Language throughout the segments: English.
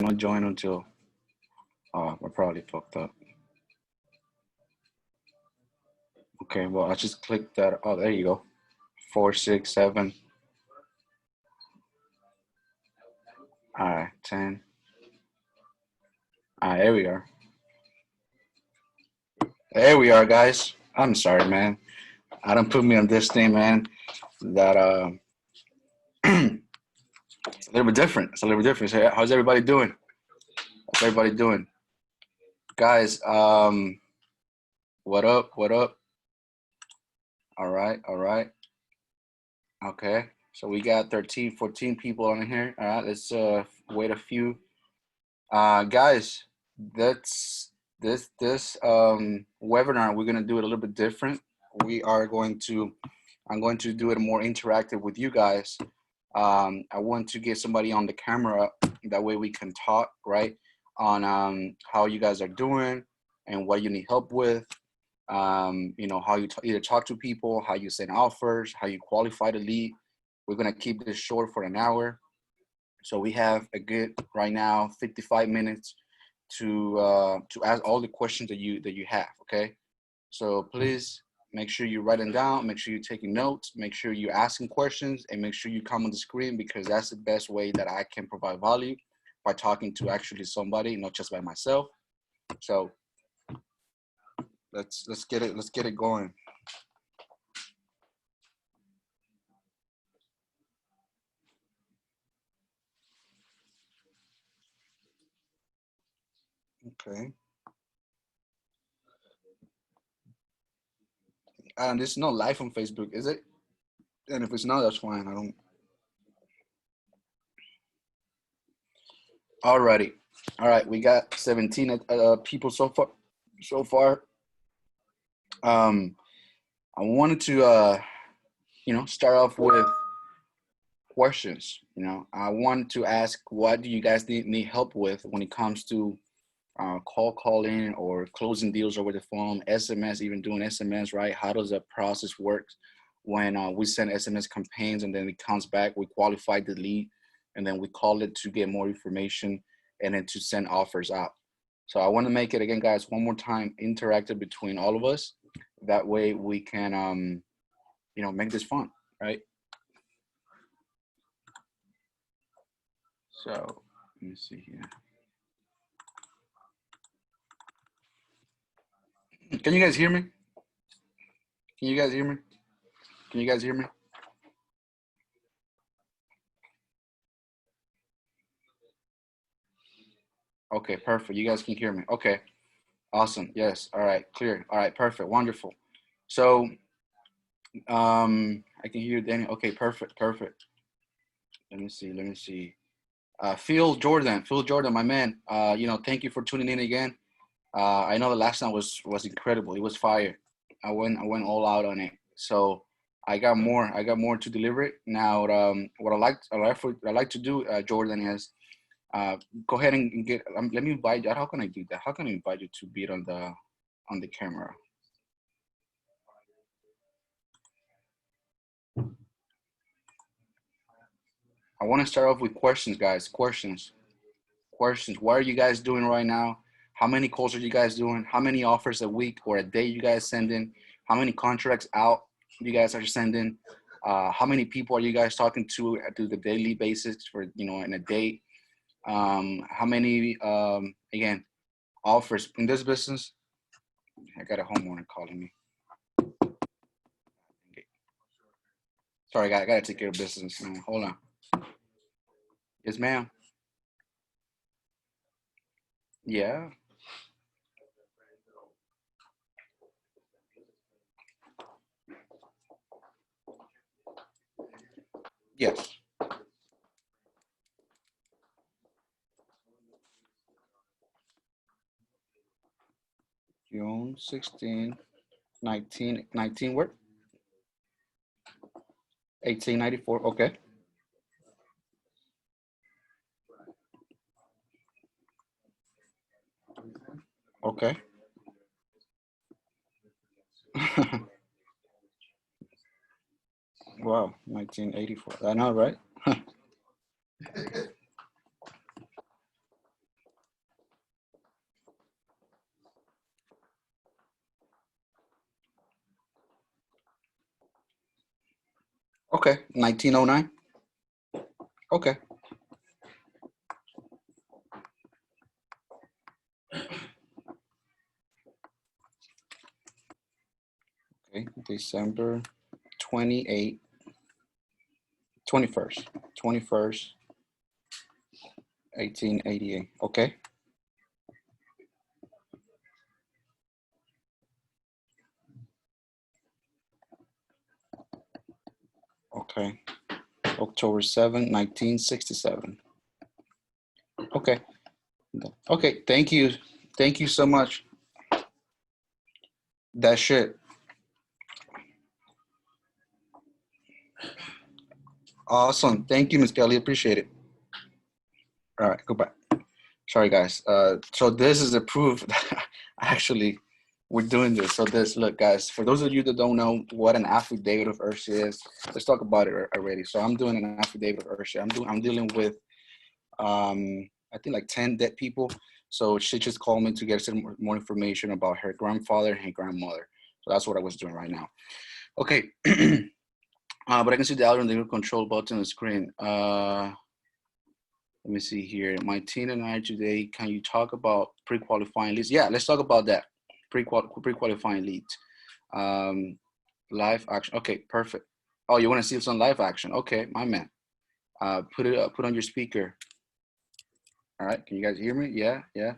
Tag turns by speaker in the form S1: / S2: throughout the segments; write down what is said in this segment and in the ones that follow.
S1: not join until, I probably fucked up. Okay, well, I just clicked that. Oh, there you go. 467. All right, 10. All right, there we are. There we are, guys. I'm sorry, man. I don't put me on this thing, man. That it's a little bit different. It's a little bit different. So how's everybody doing? How's everybody doing, guys? What up? What up? All right, all right. Okay, so we got 13, 14 people on here. All right, let's wait a few. Guys, that's this webinar. We're gonna do it a little bit different. We are going to. I'm going to do it more interactive with you guys. I want to get somebody on the camera. That way we can talk, right, on how you guys are doing and what you need help with. How you either talk to people, how you send offers, how you qualify the lead. We're gonna keep this short for an hour. So we have a good right now 55 minutes to ask all the questions that you have. Okay, so please make sure you write them down. Make sure you're taking notes. Make sure you're asking questions, and make sure you come on the screen, because that's the best way that I can provide value, by talking to actually somebody, not just by myself. So let's get it going. Okay. And it's not live on Facebook, is it? And if it's not, that's fine. I don't. Alrighty. All right. We got 17 people so far. So far. I wanted to, start off with questions. I want to ask, what do you guys need help with when it comes to calling or closing deals over the phone, SMS, even doing SMS, right? How does that process work when we send SMS campaigns and then it comes back, we qualify the lead, and then we call it to get more information and then to send offers out. So I want to make it again, guys, one more time, interactive between all of us. That way we can, make this fun, right? So let me see here. Can you guys hear me? Can you guys hear me? Can you guys hear me? Okay, perfect. You guys can hear me. Okay, awesome. Yes. All right, clear. All right, perfect. Wonderful. So I can hear you, Danny. Okay, perfect, perfect. Let me see. Let me see. Phil Jordan, my man. Thank you for tuning in again. I know the last time was incredible. It was fire. I went all out on it. So I got more to deliver it. Now, what I like to do, Jordan, is go ahead and get. Let me invite you. How can I do that? How can I invite you to be on the camera? I want to start off with questions, guys. Questions. Questions. What are you guys doing right now? How many calls are you guys doing? How many offers a week or a day you guys sending? How many contracts out you guys are sending? How many people are you guys talking to the daily basis for in a day? How many again offers in this business? I got a homeowner calling me. Sorry, I gotta take care of business. Hold on. Yes, ma'am. Yeah. Yes. June 16, 19 what? 1894. Okay. Okay. Wow, 1984. I know, right? Okay, 1909. Okay. Okay, December 21st, 21st, 1888. Okay. Okay. October 7th, 1967. Okay. Okay. Thank you. Thank you so much. That's it. Awesome. Thank you, Ms. Kelly. Appreciate it. All right. Goodbye. Sorry, guys. So this is a proof that actually we're doing this. So this, look, guys, for those of you that don't know what an affidavit of urgency is, let's talk about it already. So I'm doing an affidavit of urgency. I'm dealing with, I think like 10 dead people. So she just called me to get some more information about her grandfather and her grandmother. So that's what I was doing right now. Okay. But I can see the audio and the control button on the screen. Let me see here. My team and I today, can you talk about pre-qualifying leads? Yeah, let's talk about that. Pre-qualifying leads. Live action. Okay, perfect. Oh, you want to see some live action? Okay, my man. Put it up, put on your speaker. All right, can you guys hear me? Yeah, yeah.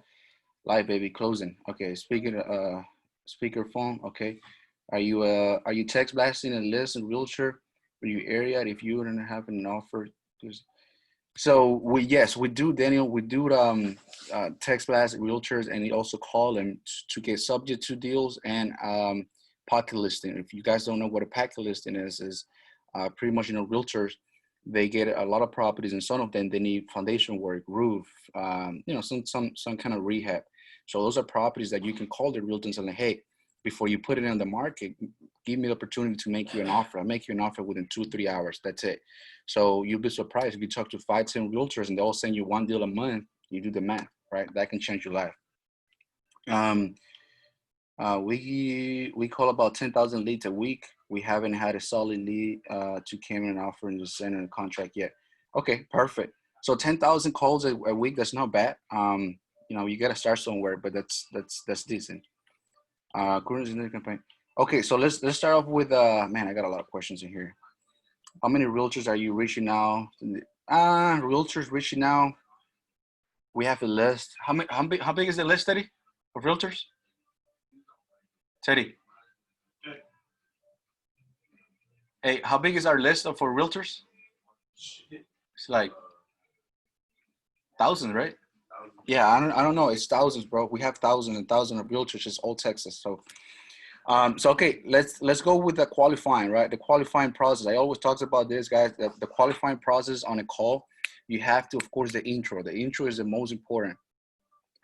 S1: Live, baby, closing. Okay, speaker phone. Okay. Are you text blasting a list in realtor for your area? If you wouldn't have an offer, so yes, we do, Daniel. We do text blast realtors, and we also call them to get subject to deals and pocket listing. If you guys don't know what a pocket listing is pretty much, realtors, they get a lot of properties, and some of them they need foundation work, roof, some kind of rehab. So those are properties that you can call the realtor and say, hey, before you put it on the market, give me the opportunity to make you an offer. I'll make you an offer within 2-3 hours. That's it. So you'll be surprised if you talk to 5-10 realtors and they all send you one deal a month. You do the math, right? That can change your life. We call about 10,000 leads a week. We haven't had a solid lead to came in an offer and just send in a contract yet. Okay, perfect. So 10,000 calls a week. That's not bad. You got to start somewhere, but that's decent. Current campaign. Okay, so let's start off with man, I got a lot of questions in here. How many realtors are you reaching now? Realtors reaching now. We have a list. How big is the list, Teddy, of realtors? Teddy. Hey, how big is our list for realtors? It's like thousands, right? Yeah, I don't know. It's thousands, bro. We have thousands and thousands of realtors, just all Texas. So okay, let's go with the qualifying, right? The qualifying process. I always talk about this, guys. The qualifying process on a call, you have to, of course, the intro. The intro is the most important.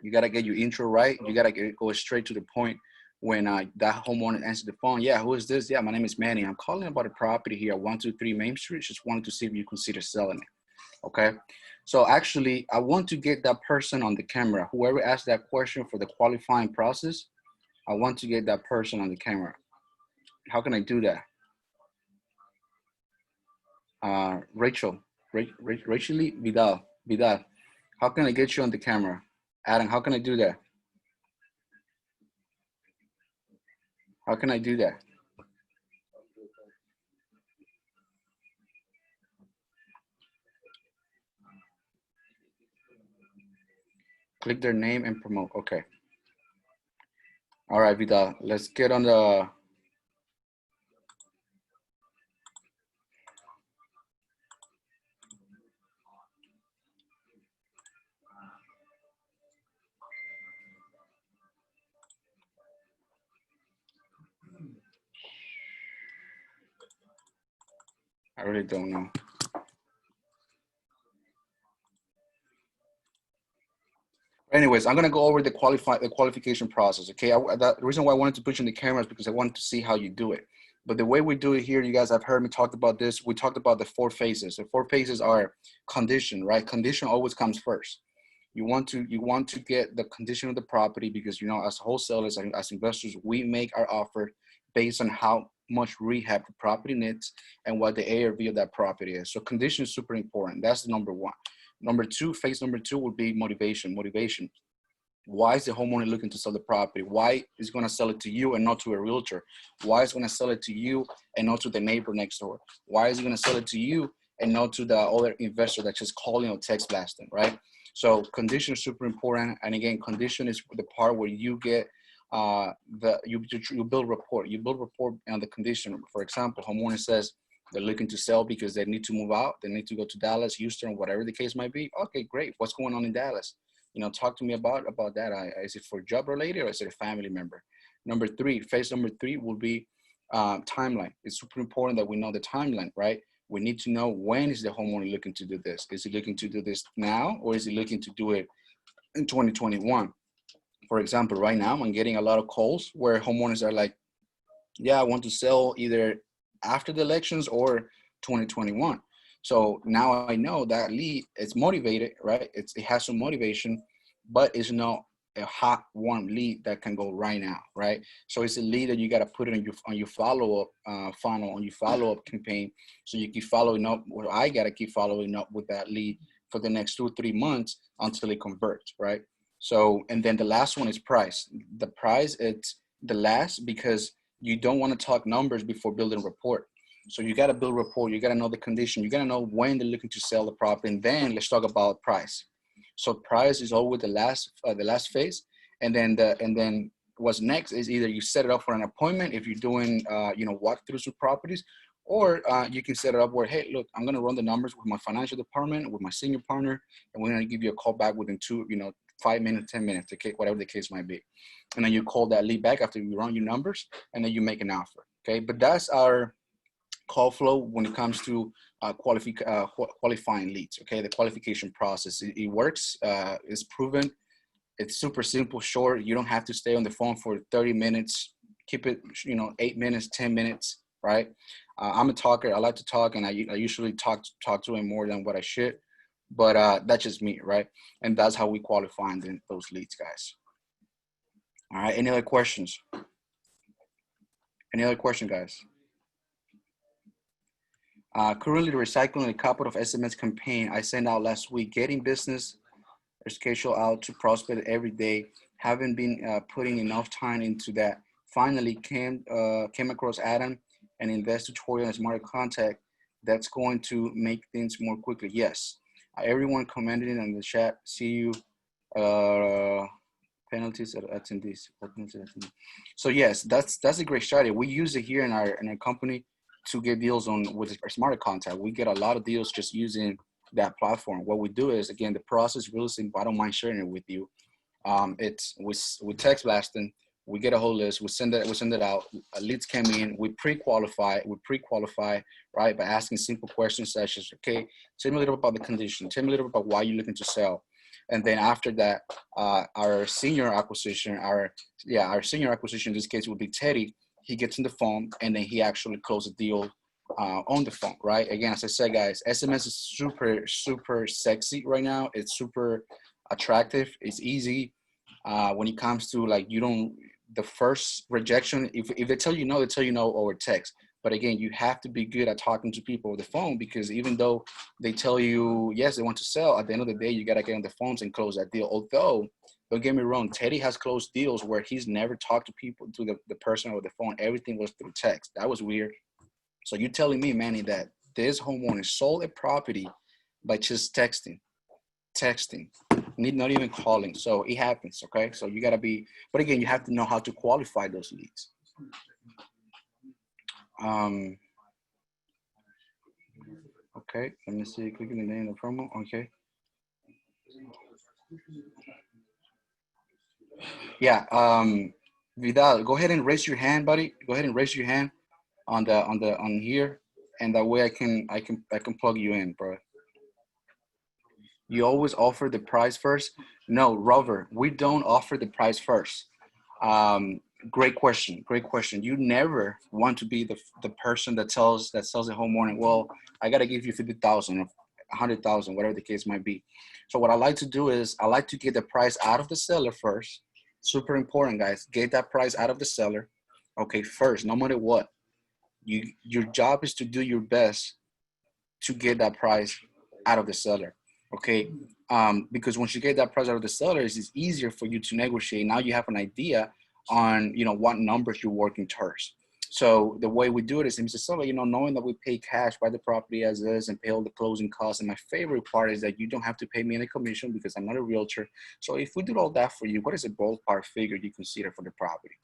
S1: You gotta get your intro right. You gotta go straight to the point. When that homeowner answers the phone, yeah, who is this? Yeah, my name is Manny. I'm calling about a property here, 123 Main Street. Just wanted to see if you consider selling it. Okay. So actually, I want to get that person on the camera. Whoever asked that question for the qualifying process, I want to get that person on the camera. How can I do that? Rachel Vidal. How can I get you on the camera? Adam, how can I do that? How can I do that? Click their name and promote. Okay. All right, Vidal. Let's get on the. I really don't know. Anyways, I'm gonna go over the qualification process. Okay, the reason why I wanted to put you in the camera is because I wanted to see how you do it. But the way we do it here, you guys have heard me talk about this. We talked about the 4 phases. The 4 phases are condition, right? Condition always comes first. You want to get the condition of the property because as wholesalers and as investors, we make our offer based on how much rehab the property needs and what the ARV of that property is. So condition is super important. That's the number one. Number two, phase number two would be motivation. Motivation. Why is the homeowner looking to sell the property? Why is going to sell it to you and not to a realtor? Why is going to sell it to you and not to the neighbor next door? Why is he going to sell it to you and not to the other investor that's just calling or text blasting, right? So condition is super important. And again, condition is the part where you get you build rapport. You build rapport on the condition. For example, homeowner says they're looking to sell because they need to move out. They need to go to Dallas, Houston, whatever the case might be. Okay, great. What's going on in Dallas? You know, talk to me about that. Is it for job related or is it a family member? Number three, phase number three will be timeline. It's super important that we know the timeline, right? We need to know, when is the homeowner looking to do this? Is he looking to do this now, or is he looking to do it in 2021? For example, right now I'm getting a lot of calls where homeowners are like, yeah, I want to sell either after the elections or 2021. So now I know that lead is motivated, right? It has some motivation, but it's not a hot, warm lead that can go right now, right? So it's a lead that you got to put it on your follow-up funnel, on your follow-up campaign. So you keep following up, or I got to keep following up with that lead for the next 2 or 3 months until it converts, right? So, and then the last one is price. The price, it's the last because you don't want to talk numbers before building rapport. So you got to build rapport. You got to know the condition. You got to know when they're looking to sell the property, and then let's talk about price. So price is always the last phase, and then what's next is either you set it up for an appointment if you're doing walkthroughs with properties, or you can set it up where, hey, look, I'm going to run the numbers with my financial department, with my senior partner, and we're going to give you a call back within 5 minutes, 10 minutes, whatever the case might be. And then you call that lead back after you run your numbers, and then you make an offer. Okay, but that's our call flow when it comes to qualifying leads. Okay, the qualification process, it works. It's proven. It's super simple, short. You don't have to stay on the phone for 30 minutes. Keep it, 8 minutes, 10 minutes, right? I'm a talker. I like to talk, and I usually talk to him more than what I should. But that's just me, right? And that's how we qualify those leads, guys. All right. Any other questions? Any other question, guys? Currently recycling a couple of SMS campaign I sent out last week, getting business schedule out to prospect every day. Haven't been putting enough time into that. Finally came across Adam and invest tutorial and smart contact that's going to make things more quickly. Yes. Everyone commented in the chat. See you. Penalties at attendees. So yes, that's a great strategy. We use it here in our company to get deals with our smart contact. We get a lot of deals just using that platform. What we do is, again, the process really simple. I don't mind sharing it with you. It's we text blasting. We get a whole list. We send it out. Leads come in. We pre-qualify, right, by asking simple questions such as, okay, tell me a little bit about the condition. Tell me a little bit about why you're looking to sell. And then after that, our senior acquisition in this case would be Teddy. He gets on the phone and then he actually closes the deal on the phone, right? Again, as I said, guys, SMS is super, super sexy right now. It's super attractive. It's easy. When it comes to the first rejection, if they tell you no, they tell you no over text. But again, you have to be good at talking to people over the phone, because even though they tell you, yes, they want to sell, at the end of the day, you got to get on the phones and close that deal. Although, don't get me wrong, Teddy has closed deals where he's never talked to people, to the person over the phone. Everything was through text. That was weird. So you're telling me, Manny, that this homeowner sold a property by just texting, not even calling. So it happens, okay? So you got to be, but again, you have to know how to qualify those leads. Okay, let me see, clicking the name of the promo, okay. Yeah, Vidal, go ahead and raise your hand, buddy. Go ahead and raise your hand on here, and that way I can plug you in, bro. You always offer the price first? No, Rover, we don't offer the price first. Great question. You never want to be the person that tells the homeowner, well, I got to give you 50,000 or 100,000, whatever the case might be. So what I like to do is I like to get the price out of the seller first. Super important, guys. Get that price out of the seller. Okay, first, no matter what. Your job is to do your best to get that price out of the seller. Okay. Because once you get that price out of the seller, it's easier for you to negotiate. Now you have an idea on, what numbers you're working towards. So the way we do it is, Mr. Seller, knowing that we pay cash, buy the property as is, and pay all the closing costs. And my favorite part is that you don't have to pay me any commission because I'm not a realtor. So if we do all that for you, what is a ballpark figure you consider for the property?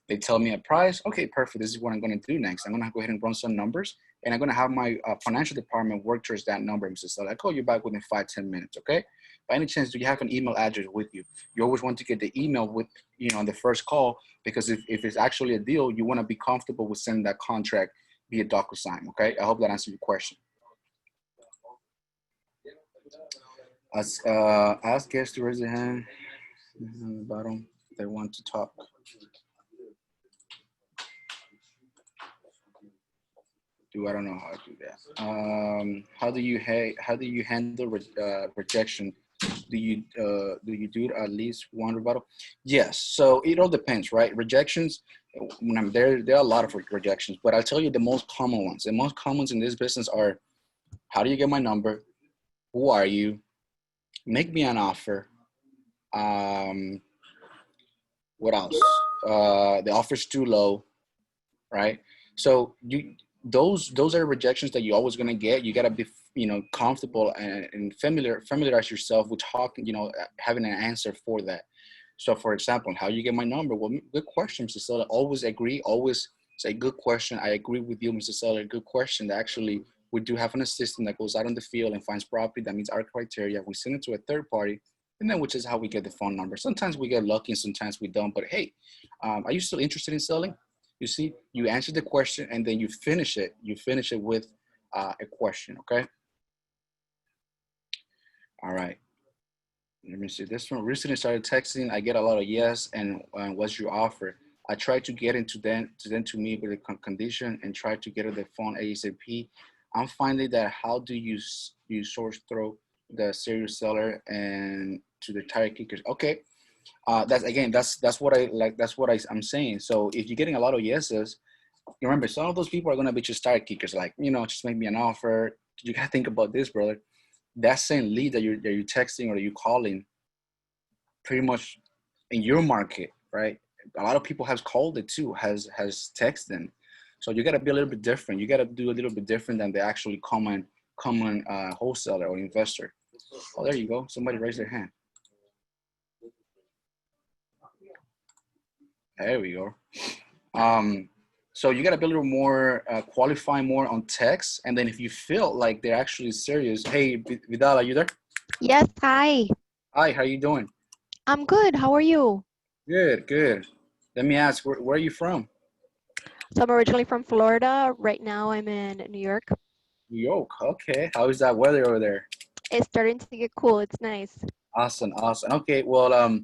S1: They tell me a price. Okay, perfect. This is what I'm going to do next. I'm going to go ahead and run some numbers, and I'm going to have my financial department work towards that number, Mr. Seller. I'll call you back within 5-10 minutes, okay? By any chance, do you have an email address with you? You always want to get the email with, on the first call, because if it's actually a deal, you want to be comfortable with sending that contract via DocuSign, okay? I hope that answers your question. Ask guests to raise their hand on the bottom. They want to talk. I don't know how to do that. How do you handle rejection? Do you do at least one rebuttal? Yes. So it all depends, right? Rejections. There are a lot of rejections, but I'll tell you the most common ones. The most common ones in this business are: how do you get my number? Who are you? Make me an offer. What else? The offer's too low, right? So those are rejections that you're always gonna get. You gotta be comfortable and familiarize yourself with talking, having an answer for that. So for example, how you get my number? Well, good question, Mr. Seller. Always agree, always say good question. I agree with you, Mr. Seller. Good question. Actually, we do have an assistant that goes out in the field and finds property that meets our criteria. We send it to a third party, and then which is how we get the phone number. Sometimes we get lucky and sometimes we don't, but hey, are you still interested in selling? You see, you answer the question and then you finish it. You finish it with a question, okay? All right. Let me see this one. Recently started texting. I get a lot of yes and what's your offer? I try to get into them to me with a condition and try to get to the phone ASAP. I'm finding that how do you source through the serious seller and to the tire kickers? Okay. That's what I like. That's what I'm saying. So if you're getting a lot of yeses, remember some of those people are gonna be just tire kickers. Like, just make me an offer. You gotta think about this, brother. That same lead that you're texting or you're calling, pretty much in your market, right? A lot of people has called it too, has texted. So you gotta be a little bit different. You gotta do a little bit different than the actually common wholesaler or investor. Oh, there you go. Somebody raised their hand. There we go. So you got to be a little more qualify more on text, and then if you feel like they're actually serious, hey, Vidal, are you there?
S2: Yes, hi.
S1: Hi, how you doing?
S2: I'm good. How are you?
S1: Good, good. Let me ask, where are you from?
S2: So I'm originally from Florida. Right now I'm in New York.
S1: New York. Okay. How is that weather over there?
S2: It's starting to get cool. It's nice.
S1: Awesome, awesome. Okay, well,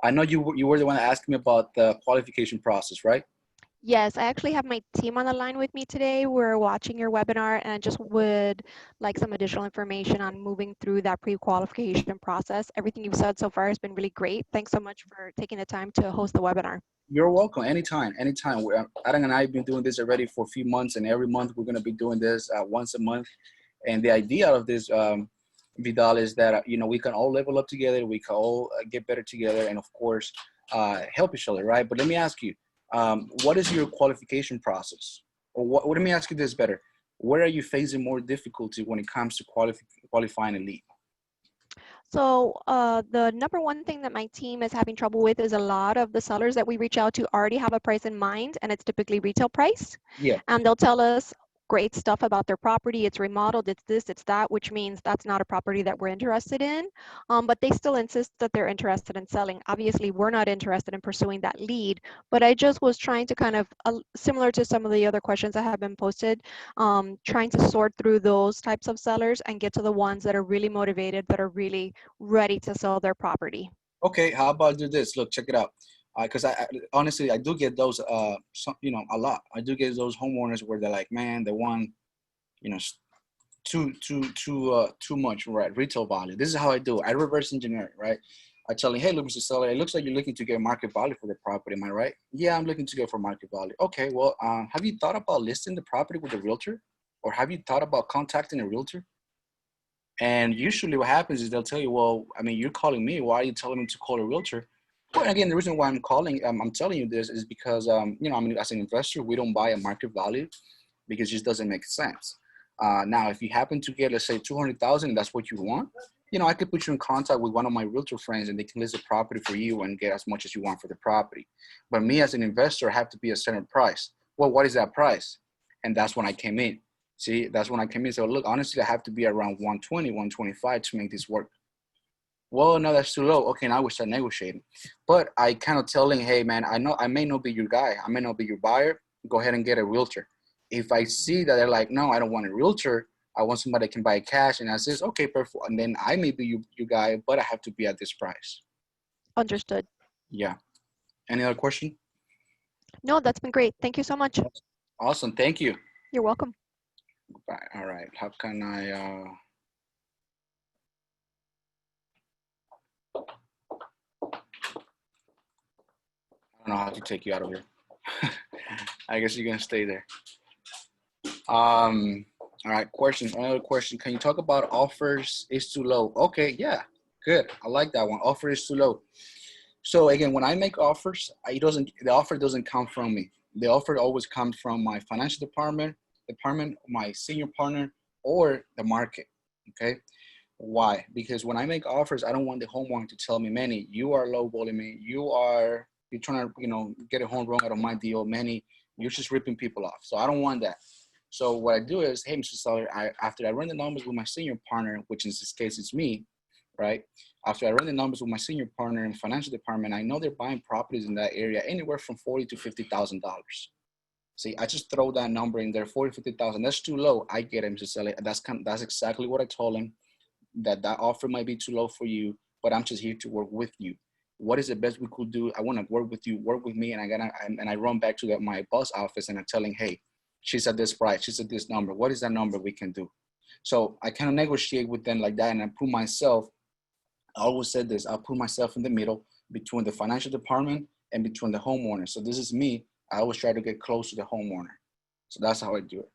S1: I know you were the one that asked me about the qualification process, right?
S2: Yes, I actually have my team on the line with me today. We're watching your webinar and I just would like some additional information on moving through that pre-qualification process. Everything you've said so far has been really great. Thanks so much for taking the time to host the webinar.
S1: You're welcome. Anytime, anytime. Adam and I have been doing this already for a few months, and every month we're going to be doing this once a month. And the idea of this, Vidal, is that we can all level up together, we can all get better together, and of course, help each other, right? But let me ask you, what is your qualification process? Or let me ask you this better: where are you facing more difficulty when it comes to qualifying a lead?
S2: So the number one thing that my team is having trouble with is a lot of the sellers that we reach out to already have a price in mind, and it's typically retail price.
S1: Yeah.
S2: And they'll tell us great stuff about their property. It's remodeled, it's this, it's that, which means that's not a property that we're interested in. But they still insist that they're interested in selling. Obviously, we're not interested in pursuing that lead, but I just was trying to kind of, similar to some of the other questions that have been posted, trying to sort through those types of sellers and get to the ones that are really motivated, that are really ready to sell their property.
S1: Okay, how about I do this? Look, check it out. Because I honestly I do get those a lot. I do get those homeowners where they're like, man, they want you know s- too much, right? Retail value. This is how I do it. I reverse engineer it, right? I tell him, hey, look, Mr. Seller, it looks like you're looking to get market value for the property. Am I right? Yeah, I'm looking to get for market value. Okay, well, have you thought about listing the property with a realtor? Or have you thought about contacting a realtor? And usually what happens is they'll tell you, well, I mean, you're calling me. Why are you telling me to call a realtor? Well, again, the reason why I'm calling, I'm telling you this is because, you know, I mean, as an investor, we don't buy a market value because it just doesn't make sense. Now, if you happen to get, let's say, 200,000, that's what you want, you know, I could put you in contact with one of my realtor friends and they can list the property for you and get as much as you want for the property. But me as an investor, I have to be a certain price. Well, what is that price? And that's when I came in. See, that's when I came in. So look, honestly, I have to be around 120, 125 to make this work. Well, no, that's too low. Okay, now we start negotiating. But I kind of telling, hey, man, I know I may not be your guy. I may not be your buyer. Go ahead and get a realtor. If I see that they're like, no, I don't want a realtor. I want somebody that can buy cash. And I says, okay, perfect. And then I may be your guy, but I have to be at this price.
S2: Understood.
S1: Yeah. Any other question?
S2: No, that's been great. Thank you so much.
S1: Awesome. Thank you.
S2: You're welcome.
S1: All right. How can I... I don't know how to take you out of here. I guess you're gonna stay there. All right, question. Another question. Can you talk about offers is too low? Okay, yeah, good. I like that one. Offer is too low. So again, when I make offers, the offer doesn't come from me. The offer always comes from my financial department, my senior partner, or the market. Okay. Why? Because when I make offers, I don't want the homeowner to tell me, Manny, you are lowballing me. You're trying to, you know, get a home run out of my deal. Manny, you're just ripping people off. So I don't want that. So what I do is, hey, Mr. Seller, after I run the numbers with my senior partner, which in this case is me, right? After I run the numbers with my senior partner in the financial department, I know they're buying properties in that area anywhere from $40,000 to $50,000. See, I just throw that number in there, 40, 50,000. That's too low. I get him, Mr. Seller. That's exactly what I told him. That offer might be too low for you, but I'm just here to work with you. What is the best we could do? I want to work with you, work with me, and I run back to my boss office and I'm telling, hey, she's at this price, she's at this number. What is that number we can do? So I kind of negotiate with them like that, and I put myself. I always said this. I put myself in the middle between the financial department and between the homeowner. So this is me. I always try to get close to the homeowner. So that's how I do it.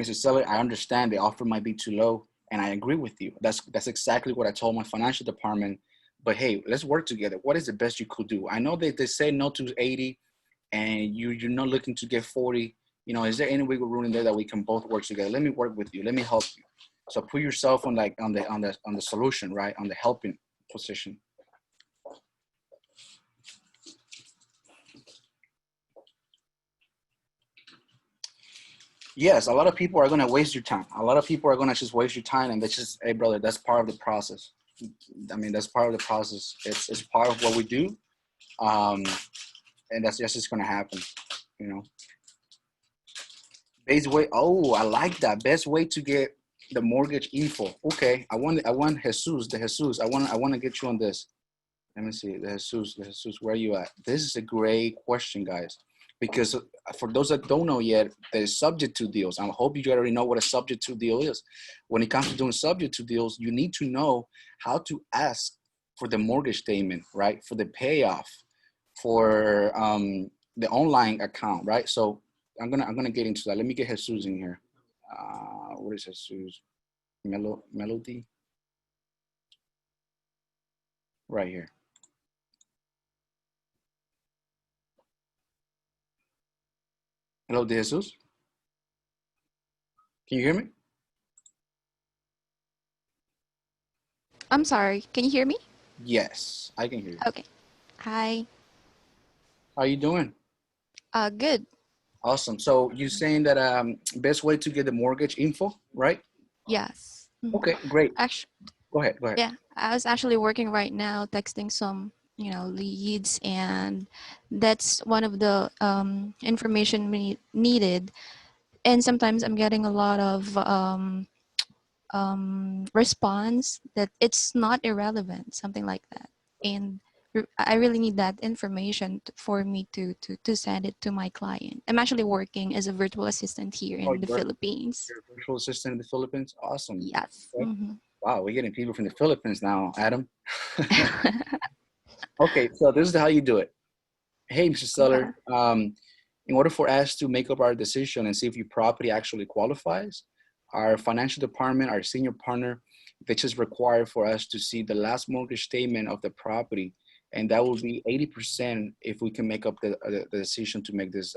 S1: Mr. Seller, I understand the offer might be too low. And I agree with you. That's exactly what I told my financial department. But hey, let's work together. What is the best you could do? I know they say no to 80 and you're not looking to get 40. You know, is there any wiggle room in there that we can both work together? Let me work with you. Let me help you. So put yourself on the solution, right? On the helping position. Yes, a lot of people are going to waste your time. A lot of people are going to just waste your time, and that's just, hey, brother, that's part of the process. I mean, that's part of the process. It's part of what we do, and that's just going to happen, you know. Best way. Oh, I like that. Best way to get the mortgage info. Okay, I want Jesus. The Jesus. I want to get you on this. Let me see. The Jesus. Where are you at? This is a great question, guys. Because for those that don't know yet, there's subject to deals. I hope you already know what a subject to deal is. When it comes to doing subject to deals, you need to know how to ask for the mortgage statement, right? For the payoff, for the online account, right? So I'm gonna get into that. Let me get Jesus in here. What is Jesus? Melody? Right here. Hello, Jesus. Can you hear me?
S3: I'm sorry, can you hear me?
S1: Yes, I can hear you.
S3: Okay. Hi.
S1: How are you doing?
S3: Good.
S1: Awesome. So you're saying that best way to get the mortgage info, right?
S3: Yes.
S1: Okay, great.
S3: Actually,
S1: Go ahead.
S3: yeah, I was actually working right now, texting some, leads, and that's one of the information we needed. And sometimes I'm getting a lot of response that it's not irrelevant, something like that. And I really need that information for me to send it to my client. I'm actually working as a virtual assistant here
S1: Oh,
S3: in the Philippines.
S1: you're a virtual assistant in the Philippines? Awesome.
S3: Yes.
S1: Okay. Wow, we're getting people from the Philippines now, Adam. Okay, so this is how you do it. Hey, Mr.
S2: Okay.
S1: Seller, in order for us to make up our decision and see if your property actually qualifies, our financial department, our senior partner, they just require for us to see the last mortgage statement of the property, and that will be 80% if we can make up the decision to make this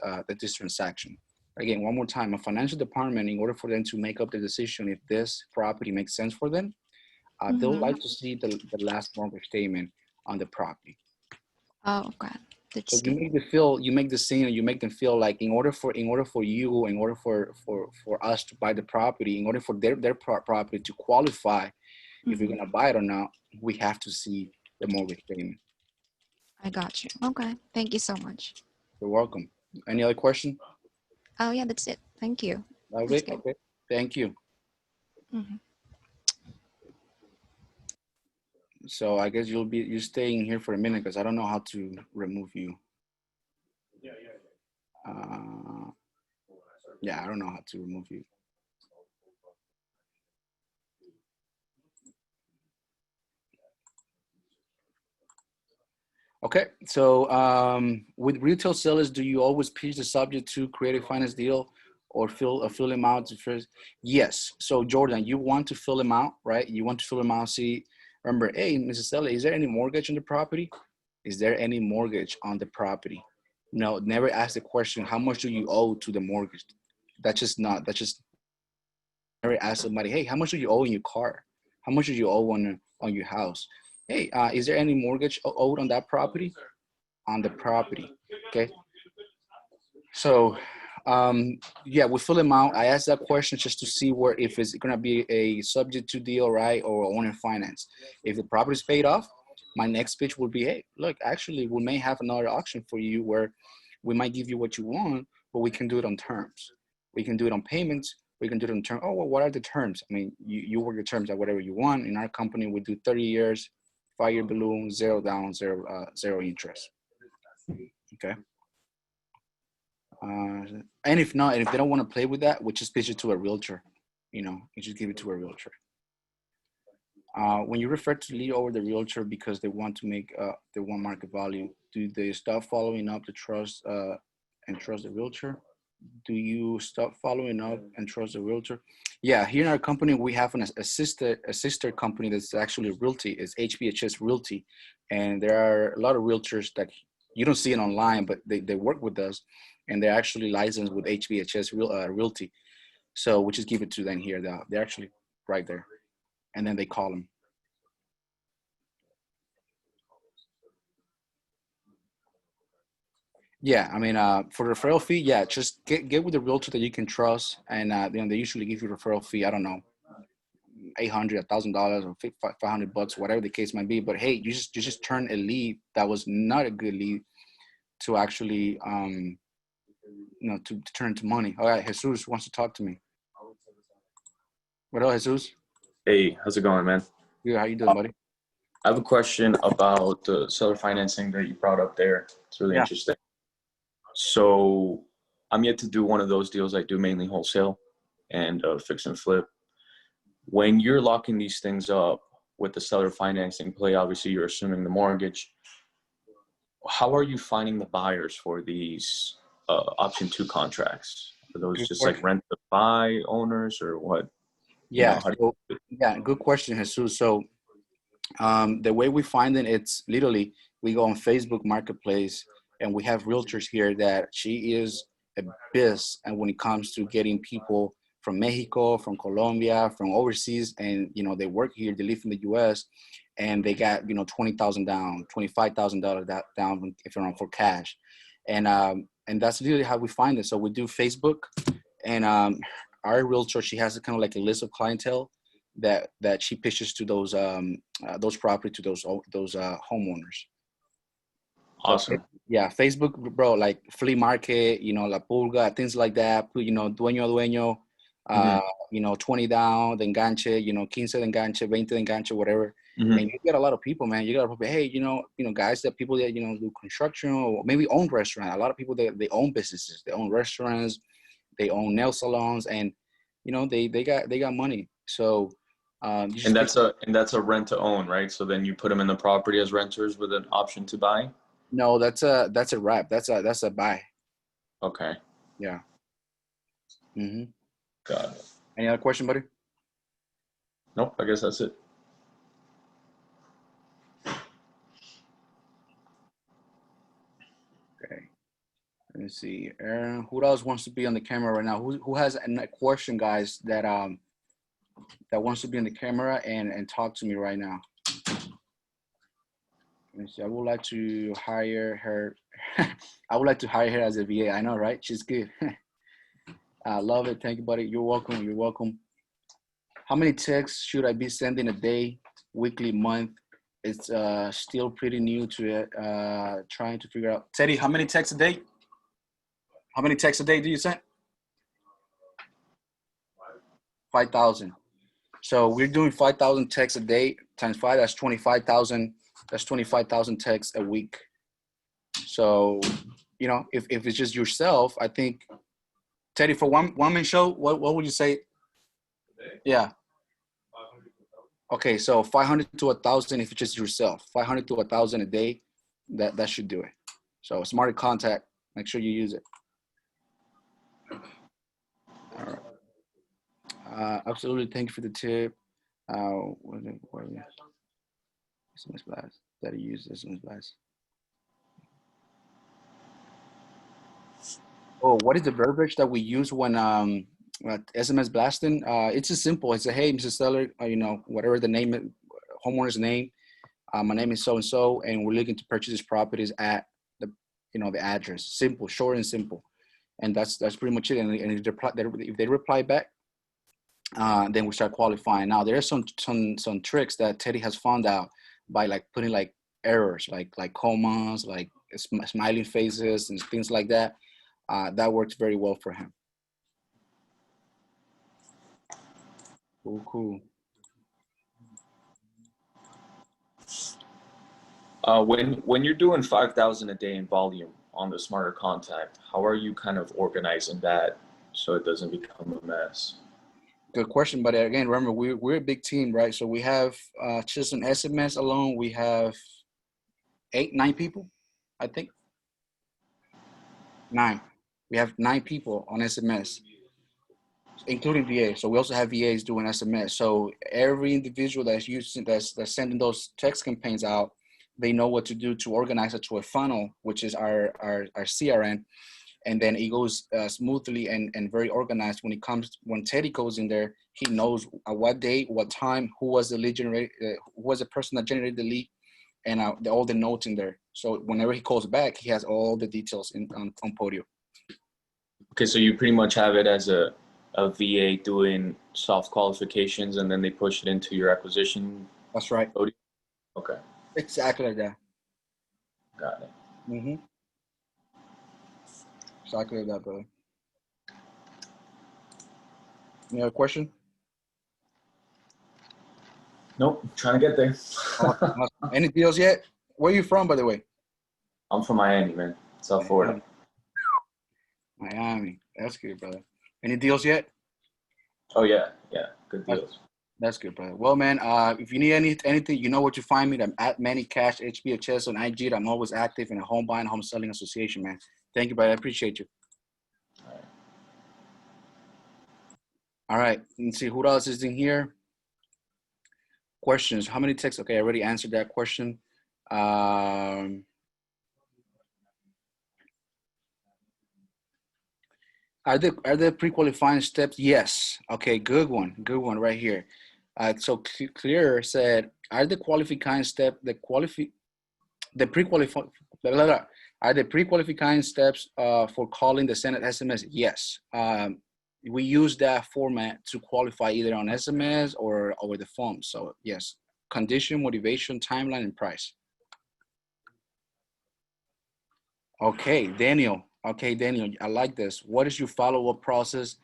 S1: transaction. Again, one more time, a financial department, in order for them to make up the decision if this property makes sense for them, they would
S3: Mm-hmm.
S1: like to see the last mortgage statement on the property.
S3: Oh, okay.
S1: So
S3: That's
S1: you
S3: good.
S1: make the feel, you make the scene, and you make them feel like in order for you, in order for us to buy the property, in order for their property to qualify, if we're
S3: Mm-hmm.
S1: gonna buy it or not, we have to see the mortgage payment.
S3: I got you. Okay. Thank you so much.
S1: You're welcome. Any other question?
S3: Oh, yeah, that's it. Thank you. That's
S1: Okay,
S3: good.
S1: okay. Thank you.
S3: Mm-hmm.
S1: So I guess you're staying here for a minute because I don't know how to remove you. Yeah, I don't know how to remove you. Okay, so with retail sellers, do you always pitch the subject to create a finance deal or fill them out to first? Yes. So Jordan, you want to fill them out, right? You want to fill them out. See, remember, hey, Mrs. Seller, is there any mortgage on the property? Is there any mortgage on the property? No, never ask the question, how much do you owe to the mortgage? That's just never ask somebody, hey, how much do you owe in your car? How much do you owe on your house? Hey, is there any mortgage owed on that property? On the property. Okay. So, yeah, we fill them out. I asked that question just to see where if it's gonna be a subject to deal, right, or owner finance. If the property is paid off, my next pitch will be, hey, look, actually, we may have another option for you where we might give you what you want, but we can do it on terms. We can do it on payments. We can do it on terms. Oh, well, what are the terms? I mean, you work the terms at whatever you want. In our company, we do 30 years, 5-year balloon, zero down, zero interest. Okay. And if not, and if they don't want to play with that, we just pitch it to a realtor. You just give it to a realtor. When you refer to lead over the realtor because they want to make they want market value, do they stop following up the trust and trust the realtor? Do you stop following up and trust the realtor? Yeah, here in our company we have a sister company that's actually realty. It's HBHS Realty, and there are a lot of realtors that you don't see it online, but they work with us, and they're actually licensed with HBHS Realty. So we just give it to them here. They're actually right there, and then they call them. Yeah, I mean, for referral fee, yeah, just get with the realtor that you can trust, and they usually give you referral fee. I don't know, $800, $1,000, or $500, whatever the case might be. But hey, you just turn a lead that was not a good lead to actually, to turn into money. All right, Jesus wants to talk to me. What up, Jesus?
S4: Hey, how's it going, man?
S1: Good, how you doing, buddy?
S4: I have a question about the seller financing that you brought up there. It's really
S1: Yeah.
S4: interesting. So I'm yet to do one of those deals. I do mainly wholesale and fix and flip. When you're locking these things up with the seller financing play, obviously you're assuming the mortgage. How are you finding the buyers for these option 2 contracts? Are those
S1: Good
S4: just like
S1: question.
S4: rent to buy owners or what?
S1: Yeah.
S4: How do
S1: So, yeah, good question, Jesus. So the way we find it, it's literally we go on Facebook Marketplace, and we have realtors here that she is a biz, and when it comes to getting people from Mexico, from Colombia, from overseas, and they work here, they live in the U.S., and they got 20,000 down, $25,000 down if you're on for cash, and that's literally how we find it. So we do Facebook, and our realtor, she has a kind of like a list of clientele that she pitches to those property to those homeowners. So
S4: Awesome.
S1: yeah, Facebook, bro, like flea market, La Pulga, things like that. Put dueño a dueño,
S4: Mm-hmm.
S1: 20 down, de enganche, 15 de enganche, 20 de enganche, whatever.
S4: Mm-hmm.
S1: And you get a lot of people, man. You got a lot of people, hey, guys, that people that do construction or maybe own restaurant. A lot of people they own businesses, they own restaurants, they own nail salons, and they got money. So You just
S4: And that's a rent to own, right? So then you put them in the property as renters with an option to buy.
S1: no, that's a wrap. That's a buy.
S4: Okay,
S1: Yeah. Mm-hmm.
S4: got it.
S1: Any other question, buddy?
S4: Nope, I guess that's it.
S1: Okay. Let me see. Aaron, who else wants to be on the camera right now? Who has a question, guys, that wants to be on the camera and talk to me right now? Let me see. I would like to hire her. I would like to hire her as a VA. I know, right? She's good. I love it. Thank you, buddy. You're welcome. You're welcome. How many texts should I be sending a day, weekly, month? It's still pretty new to it. Trying to figure out. Teddy, how many texts a day? How many texts a day do you send? 5,000. So we're doing 5,000 texts a day times 5. That's 25,000. That's 25,000 texts a week. So, you know, if it's just yourself, I think, Teddy, for one man show, what would you say? Yeah. Okay, so 500 to 1,000 if it's just yourself. 500 to 1,000 a day, that should do it. So smart contact, make sure you use it. All right. Absolutely, thank you for the tip. What SMS blast? That you use SMS blast. Oh, what is the verbiage that we use when SMS blasting? It's just simple. It's a, hey, Mr. Seller, you know, whatever the name, homeowner's name. My name is so and so, and we're looking to purchase these properties at the, you know, the address. Simple, short and simple, and that's pretty much it. And if they reply back, then we start qualifying. Now there are some tricks that Teddy has found out by like putting like errors, like commas, like smiling faces and things like that. That works very well for him. Cool.
S4: When you're doing 5,000 a day in volume on the smarter contact, how are you kind of organizing that so it doesn't become a mess?
S1: Good question, but again, remember we're a big team, right? So we have just in SMS alone, we have 9 people, I think. 9. We have 9 people on SMS, including VA. So we also have VAs doing SMS. So every individual that's sending those text campaigns out, they know what to do to organize it to a funnel, which is our CRM. And then it goes smoothly and very organized. When Teddy goes in there, he knows what day, what time, who was the lead generator, who was the person that generated the lead, and all the notes in there. So whenever he calls back, he has all the details on Podio.
S4: Okay, so you pretty much have it as a VA doing soft qualifications, and then they push it into your acquisition.
S1: That's right.
S4: Podio? Okay.
S1: Exactly like that.
S4: Got it.
S1: Mm-hmm. Exactly like that, brother. Any other question?
S4: Nope, trying to get there.
S1: Awesome. Any deals yet? Where are you from, by the way?
S4: I'm from Miami, man. South Florida.
S1: Miami. That's good, brother. Any deals yet?
S4: Oh yeah, good deals.
S1: That's good, brother. Well, man, if you need anything, you know where to find me. I'm at Manny Cash, HBHS on IG. I'm always active in a home buying, home selling association, man. Thank you, brother. I appreciate you. All right. Let's see who else is in here. Questions. How many texts? Okay, I already answered that question. Are there pre-qualifying steps? Yes. Okay, good one right here. So Clear said, are the qualifying step are the pre-qualifying steps for calling the Senate SMS? Yes. We use that format to qualify either on SMS or over the phone. So yes, condition, motivation, timeline, and price. Okay, Daniel. Okay, Daniel, I like this. What is your follow-up process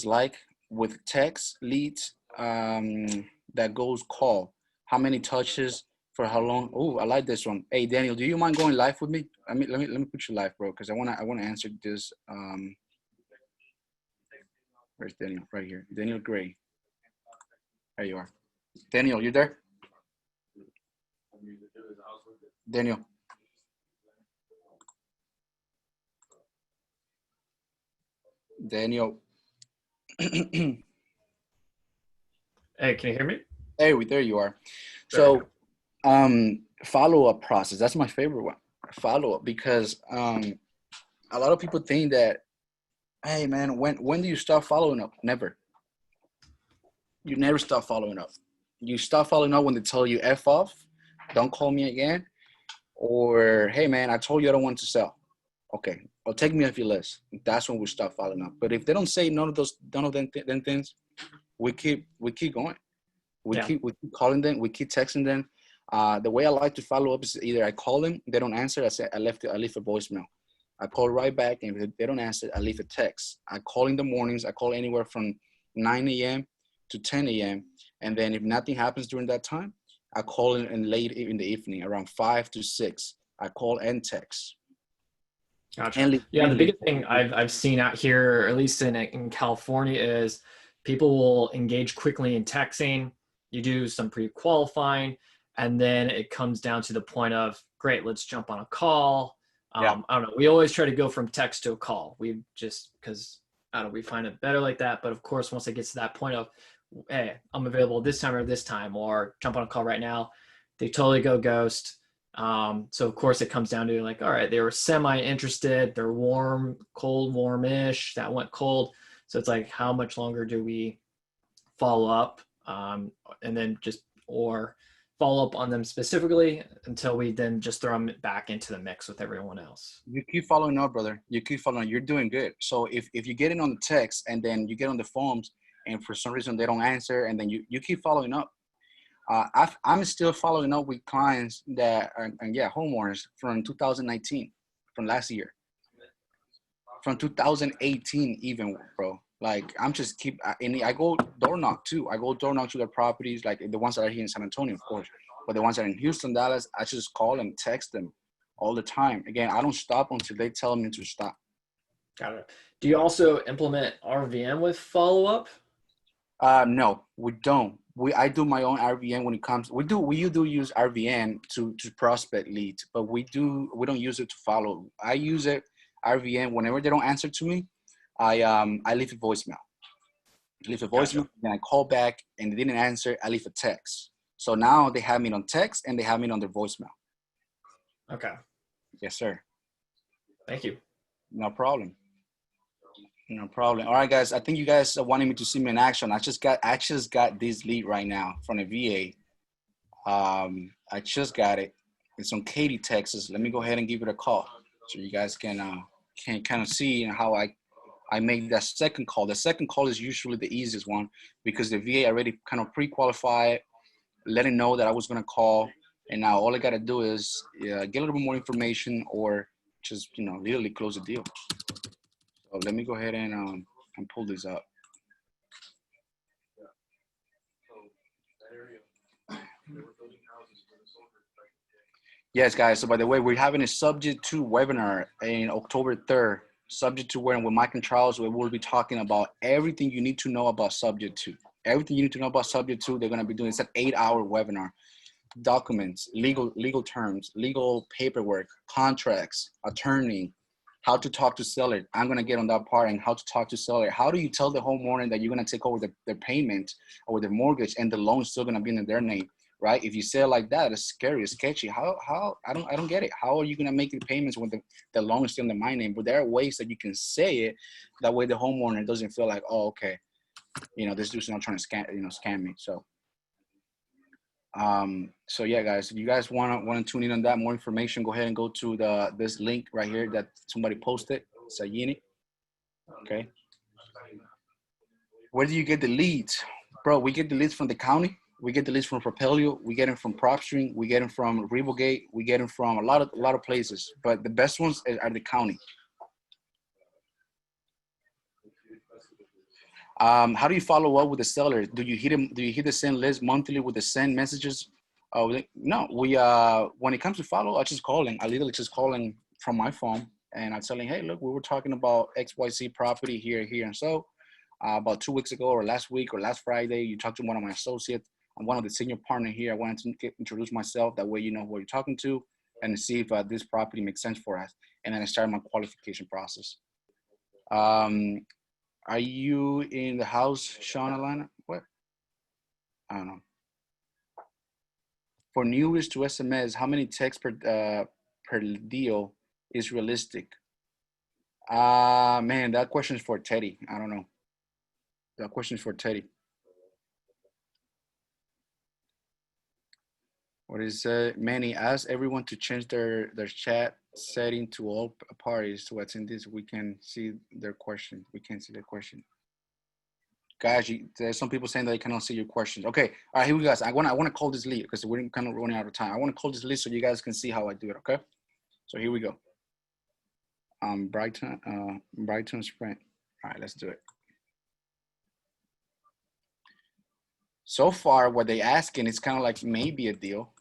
S1: like with text leads that goes call? How many touches for how long? Oh, I like this one. Hey, Daniel, do you mind going live with me? Let me put you live, bro, because I wanna answer this. Where's Daniel? Right here, Daniel Gray. There you are. Daniel, you there? Daniel. Daniel.
S5: Hey, can you hear me?
S1: Hey, there you are.
S5: There we
S1: So, follow-up process. That's my favorite one. Follow-up, because a lot of people think that, hey man, when do you stop following up? Never. You never stop following up. You stop following up when they tell you F off, don't call me again, or hey man, I told you I don't want to sell. Okay, or take me off your list. That's when we stop following up. But if they don't say none of them things, we keep going. We
S5: Yeah.
S1: keep calling them. We keep texting them. The way I like to follow up is either I call them, they don't answer. I leave a voicemail. I call right back, and if they don't answer, I leave a text. I call in the mornings. I call anywhere from 9 a.m. to 10 a.m. And then if nothing happens during that time, I call in late in the evening, around 5 to 6. I call and text.
S5: Gotcha. Yeah, the biggest thing I've seen out here, or at least in California, is people will engage quickly in texting. You do some pre-qualifying, and then it comes down to the point of, great, let's jump on a call.
S1: Yeah.
S5: I don't know. We always try to go from text to a call. We just, because I don't know, we find it better like that. But of course, once it gets to that point of, hey, I'm available this time or this time, or jump on a call right now, they totally go ghost. So of course it comes down to like, all right, they were semi-interested, they're warm, cold, warmish, that went cold. So it's like, how much longer do we follow up? And then or follow up on them specifically until we then just throw them back into the mix with everyone else.
S1: You keep following up, brother. You keep following. You're doing good. So if you get in on the text and then you get on the forms and for some reason they don't answer, and then you keep following up. I'm still following up with clients that are, and homeowners from 2019, from last year, from 2018 even, bro. Like I'm just and I go door knock too. I go door knock to the properties, like the ones that are here in San Antonio, of course, but the ones that are in Houston, Dallas, I just call and text them all the time. Again, I don't stop until they tell me to stop.
S5: Got it. Do you also implement RVM with follow up?
S1: No, we don't. I do my own RVN when it comes. We do use RVN to prospect leads, but we don't use it to follow. I use it RVN whenever they don't answer to me. I leave a voicemail.
S5: Gotcha.
S1: Then I call back and they didn't answer. I leave a text. So now they have me on text and they have me on their voicemail.
S5: Okay.
S1: Yes, sir.
S5: Thank you.
S1: No problem. No problem. All right, guys. I think you guys are wanting me to see me in action. I just got this lead right now from a VA. I just got it. It's on Katy, Texas. Let me go ahead and give it a call so you guys can kind of see how I make that second call. The second call is usually the easiest one because the VA already kind of pre-qualified, let him know that I was gonna call, and now all I gotta do is get a little bit more information or just literally close the deal. So let me go ahead and pull this up. Yes, guys. So by the way, we're having a subject to webinar in October 3rd. Subject to where with Mike and Charles, we will be talking about everything you need to know about subject to. Everything you need to know about subject to, they're going to be doing. It's an 8-hour webinar. Documents, legal terms, legal paperwork, contracts, attorney, how to talk to seller. I'm going to get on that part and how to talk to seller. How do you tell the homeowner that you're going to take over their payment or the mortgage and the loan is still going to be in their name, right? If you say it like that, it's scary, it's sketchy. How I don't get it. How are you going to make the payments when the loan is still in my name? But there are ways that you can say it. That way the homeowner doesn't feel like, oh, okay, this dude's not trying to scam me. So yeah, guys, if you guys want to tune in on that, more information, go ahead and go to this link right here that somebody posted. Sayini. Okay. Where do you get the leads? Bro, we get the leads from the county. We get the leads from Propelio. We get them from PropStream. We get them from Rebogate. We get them from a lot of places. But the best ones are the county. How do you follow up with the seller? Do you hit the send list monthly with the send messages? No, when it comes to follow, I literally just calling from my phone and I'm telling, hey, look, we were talking about XYZ property here, and so about 2 weeks ago or last week or last Friday. You talked to one of my associates. I'm one of the senior partner here. I wanted to introduce myself. That way you know who you're talking to and see if this property makes sense for us. And then I started my qualification process. Are you in the house, Sean Alana? What? I don't know. For newest to SMS, how many texts per deal is realistic? Man, that question is for Teddy. I don't know. That question is for Teddy. What is Manny? Ask everyone to change their chat setting to all parties to attend this. We can see their question. We can't see their question. Guys, there's some people saying that they cannot see your questions. Okay, all right, here we go. I want to call this lead because we're kind of running out of time. I want to call this lead so you guys can see how I do it. Okay, so here we go. Brighton Sprint. All right, let's do it. So far, what they asking is kind of like maybe a deal.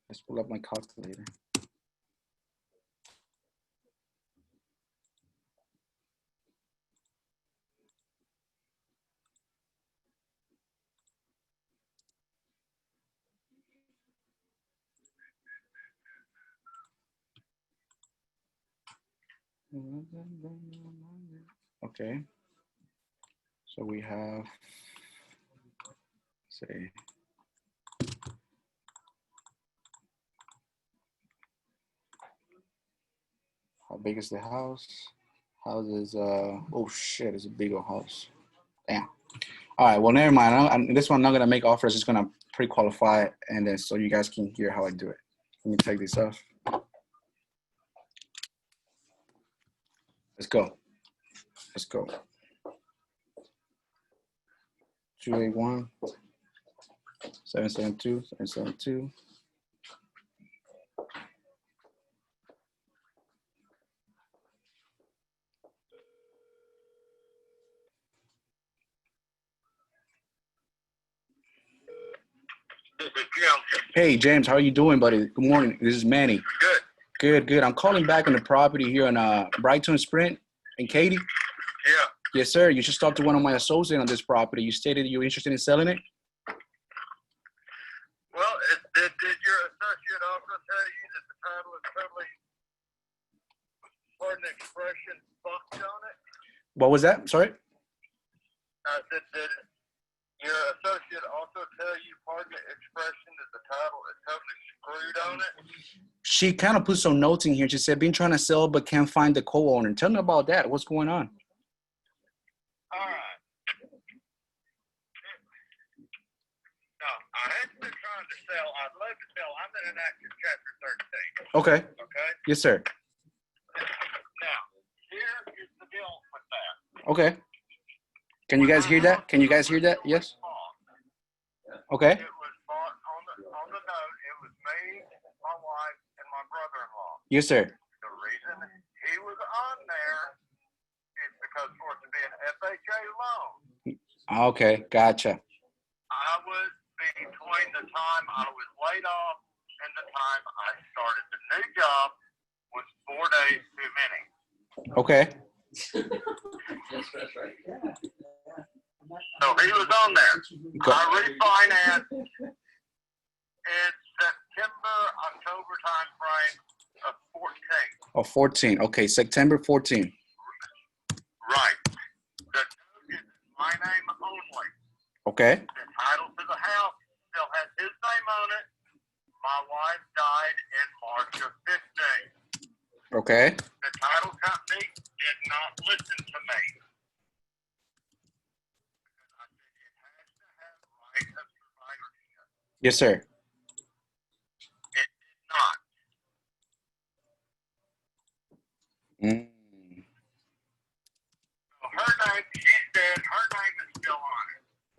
S1: Let's pull up my calculator. Okay. So we have, say, how big is the house? House is, oh shit, it's a big old house. Damn. All right, well, never mind. This one I'm not gonna make offers, just gonna pre-qualify and then so you guys can hear how I do it. Let me take this off. Let's go. Let's go. 281 772 772.
S6: This is Jim.
S1: Hey James, how are you doing, buddy? Good morning. This is Manny.
S6: Good.
S1: Good, good. I'm calling back on the property here on Brighton Sprint in Katy.
S6: Yeah.
S1: Yes, sir. You should talk to one of my associates on this property. You stated you're interested in selling it.
S6: Well, did your associate also tell you that the title is totally, pardon the expression, fucked on it?
S1: What was that? Sorry?
S6: Did your associate also tell you, pardon the expression, that the title is totally screwed on it?
S1: She kind of put some notes in here. She said, been trying to sell but can't find the co-owner. Tell me about that. What's going on?
S6: All right. No, I hadn't been trying to sell. I'd love to sell. I'm in an active chapter 13.
S1: Okay.
S6: Okay?
S1: Yes, sir.
S6: Now, here is the deal with that.
S1: Okay. Can you guys hear that? Can you guys hear that? Yes. Okay.
S6: It was bought on the note. It was me, my wife, and my brother-in-law.
S1: Yes, sir.
S6: The reason he was on there is because for it to be an FHA loan.
S1: Okay. Gotcha.
S6: I was between the time I was laid off and the time I started the new job was 4 days too many.
S1: Okay.
S6: So he was on there. I refinanced in September, October time frame of 14.
S1: Oh, 14. Okay. September 14.
S6: Right. The note is my name only.
S1: Okay.
S6: The title to the house still has his name on it. My wife died in March of 15.
S1: Okay.
S6: The title company did not listen to me. I said it has to have right of survivorship.
S1: Yes, sir.
S6: It did not.
S1: Mm.
S6: So her name, she's dead. Her name is still on it.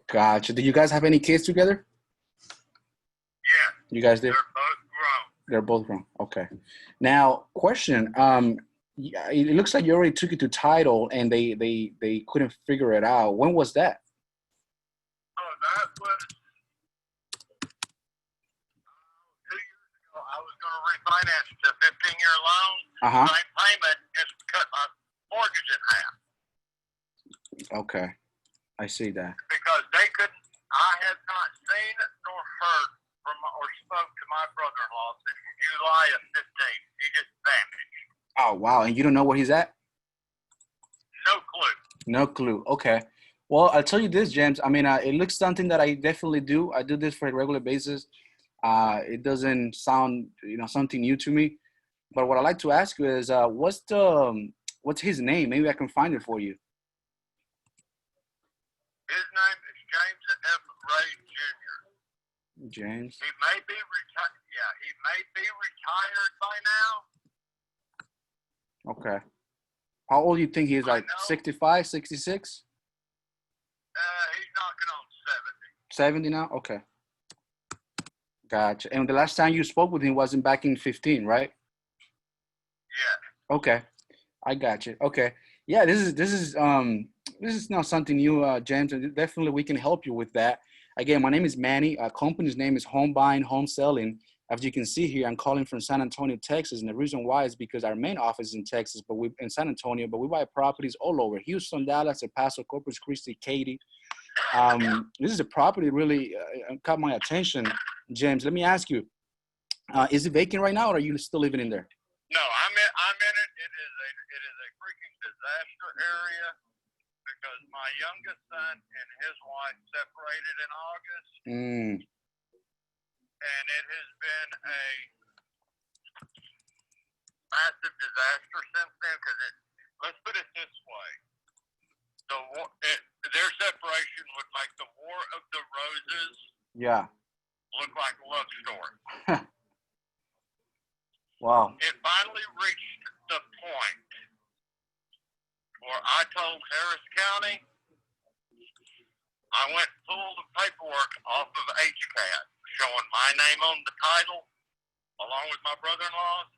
S1: Gotcha. Do you guys have any kids together?
S6: Yes.
S1: You guys did?
S6: They're both grown.
S1: They're both grown. Okay. Now, question. Yeah, it looks like you already took it to title and they couldn't figure it out. When was that?
S6: Oh, that was 2 years ago. I was going to refinance the 15-year loan.
S1: Uh-huh.
S6: My payment just cut my mortgage in half.
S1: Okay. I see that.
S6: because they couldn't. I have not seen nor heard from or spoke to my brother-in-law since July of 15. He just vanished.
S1: Oh, wow. And you don't know where he's at?
S6: No clue.
S1: No clue. Okay. Well, I'll tell you this, James. I mean, it looks something that I definitely do. I do this for a regular basis. It doesn't sound, something new to me. But what I'd like to ask you is, what's his name? Maybe I can find it for you.
S6: His name is James F. Ray Jr.
S1: James.
S6: He may be retired. Yeah, he may be retired by now.
S1: Okay. How old do you think he is?
S6: I
S1: Like
S6: know.
S1: 65, 66?
S6: He's knocking on
S1: 70
S6: 70.
S1: now? Okay. Gotcha. And the last time you spoke with him wasn't back in 15, right?
S6: Yeah.
S1: Okay. I got you. Okay. Yeah, this is not something new, James, and definitely we can help you with that. Again, my name is Manny. Our company's name is Home Buying, Home Selling. As you can see here, I'm calling from San Antonio, Texas, and the reason why is because our main office is in Texas, but we in San Antonio, but we buy properties all over Houston, Dallas, El Paso, Corpus Christi, Katy. This is a property really caught my attention, James. Let me ask you, is it vacant right now, or are you still living in there?
S6: No, I'm in it. It is a freaking disaster area because my youngest son and his wife separated in August, and it has been a massive disaster since then. Because let's put it this way: their separation would make the War of the Roses
S1: Yeah.
S6: look like a love story.
S1: Wow.
S6: It finally reached the point where I told Harris County, I went and pulled the paperwork off of HCAT showing my name on the title along with my brother-in-law's.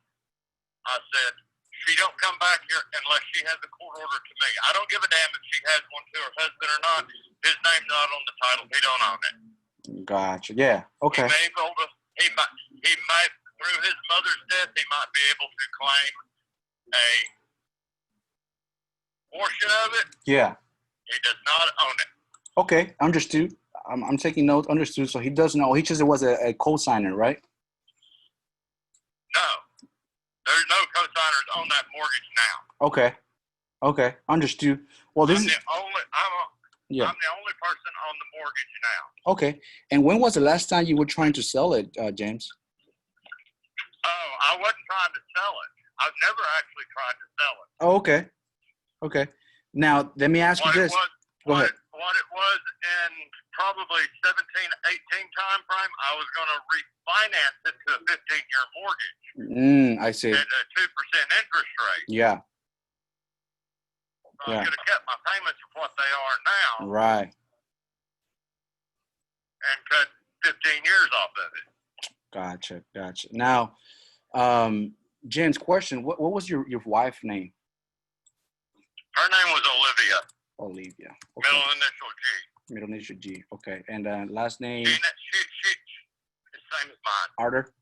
S6: I said, she don't come back here unless she has a court order to me. I don't give a damn if she has one to her husband or not. His name's not on the title. He don't own it.
S1: Gotcha. Yeah. Okay.
S6: He might, through his mother's death, he might be able to claim a portion of it.
S1: Yeah.
S6: He does not own it.
S1: Okay. Understood. I'm taking notes. Understood. So he doesn't know. He just was a co-signer, right?
S6: No. There's no co-signers on that mortgage now.
S1: Okay. Okay. Understood. Well, this is.
S6: I'm the only person on the mortgage now.
S1: Okay. And when was the last time you were trying to sell it, James?
S6: Oh, I wasn't trying to sell it. I've never actually tried to sell it.
S1: Oh, okay. Okay. Now, let me ask you this. Go ahead.
S6: What it was in probably 17, 18 time frame, I was going to refinance it to a 15-year mortgage.
S1: I see.
S6: At a 2% interest rate.
S1: Yeah.
S6: So I could have kept my payments of what they are now.
S1: Right.
S6: And cut 15 years off of it.
S1: Gotcha. Now, James, question: What was your wife's name?
S6: Her name was Olivia.
S1: Olivia. Okay.
S6: Middle initial G.
S1: Middle initial G. Okay. And last name?
S6: She the same as mine.
S1: Arter.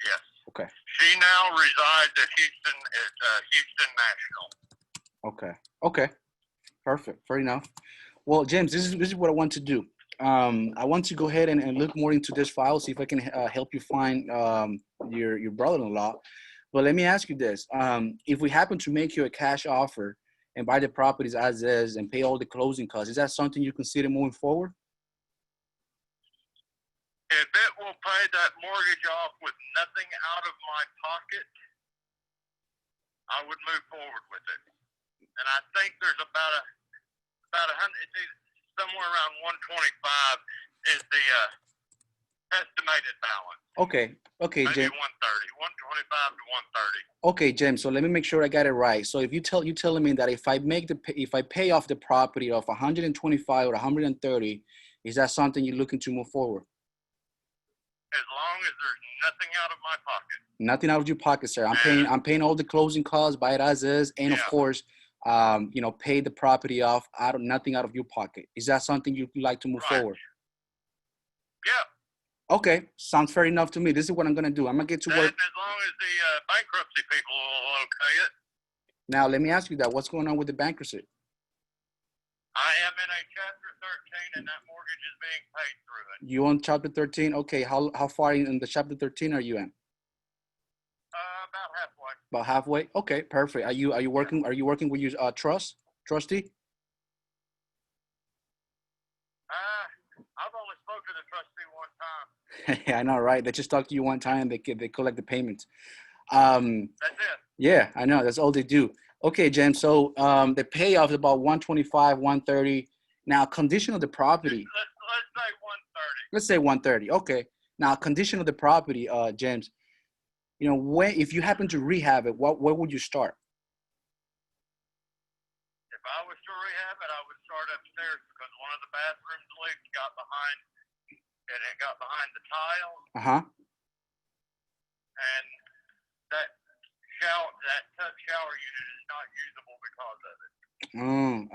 S6: Yes.
S1: Okay.
S6: She now resides at Houston National.
S1: Okay. Perfect. Fair enough. Well, James, this is what I want to do. I want to go ahead and look more into this file, see if I can help you find your brother-in-law. But let me ask you this. If we happen to make you a cash offer and buy the properties as is and pay all the closing costs, is that something you consider moving forward?
S6: If it will pay that mortgage off with nothing out of my pocket, I would move forward with it. And I think there's about 100, somewhere around 125 is the estimated balance.
S1: Okay,
S6: Maybe
S1: James.
S6: 130, 125 to 130.
S1: Okay, James. So let me make sure I got it right. So if you telling me that if I pay off the property of 125 or 130, is that something you're looking to move forward?
S6: As long as there's nothing out of my pocket.
S1: Nothing out of your pocket, sir. I'm paying all the closing costs, buy it as is, and of course, pay the property off nothing out of your pocket. Is that something you'd like to move forward?
S6: Yeah.
S1: Okay, sounds fair enough to me. This is what I'm gonna do. I'm gonna get to work.
S6: As long as the bankruptcy people will okay it.
S1: Now, let me ask you that. What's going on with the bankruptcy?
S6: I am in a Chapter 13, and that mortgage is being paid through it.
S1: You on Chapter 13? Okay. How far in the Chapter 13 are you in?
S6: About halfway.
S1: About halfway. Okay, perfect. Are you working? Are you working with your trustee?
S6: I've only spoken to the trustee one time.
S1: I know, right? They just talk to you one time. They collect the payments.
S6: That's it.
S1: Yeah, I know. That's all they do. Okay, James. So the payoff is about 125, 130. Now, condition of the property.
S6: Let's say 130.
S1: Let's say 130. Okay. Now, condition of the property, James. You know, if you happen to rehab it, where would you start?
S6: If I was to rehab it, I would start upstairs because one of the bathrooms leaks got behind the tile,
S1: Uh-huh.
S6: and that tub shower unit is not usable because of it.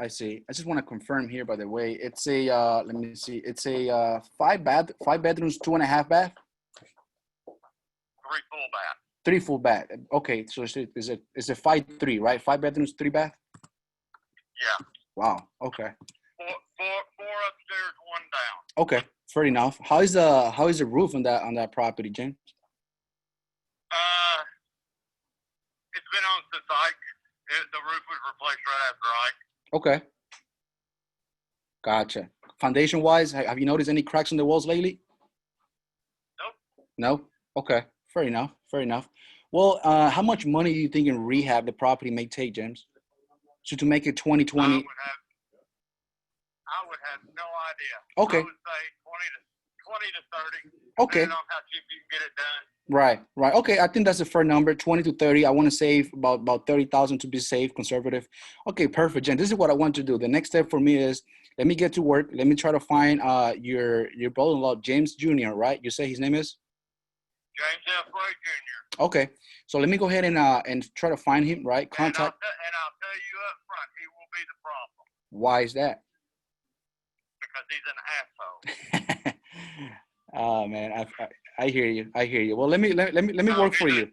S1: I see. I just want to confirm here, by the way. It's a let me see. It's a five bedrooms, 2.5 bath.
S6: 3 full bath.
S1: 3 full bath. Okay, so it's a 5-3, right? 5 bedrooms, 3 bath.
S6: Yeah.
S1: Wow. Okay.
S6: Four upstairs, 1 down.
S1: Okay. Fair enough. How is the roof on that property, James?
S6: It's been on since the roof was replaced right after Ike.
S1: Okay. Gotcha. Foundation wise, have you noticed any cracks in the walls lately?
S6: Nope.
S1: No. Okay. Fair enough. Fair enough. Well, how much money do you think in rehab the property may take, James? So to make it 2020.
S6: I would have no idea.
S1: Okay.
S6: I would say 20 to 30.
S1: Okay.
S6: Depending on how cheap you can get it done.
S1: Right. Okay, I think that's a fair number, 20 to 30. I want to save about 30,000 to be safe, conservative. Okay, perfect, Jen. This is what I want to do. The next step for me is let me get to work. Let me try to find your brother-in-law, James Jr., right? You say his name is?
S6: James F. Ray Jr.
S1: Okay. So let me go ahead and try to find him, right?
S6: And I'll
S1: Contact.
S6: tell you up front, he will be the problem
S1: Why is that?
S6: because he's an asshole.
S1: Oh man, I hear you. I hear you. Well, let me work for you.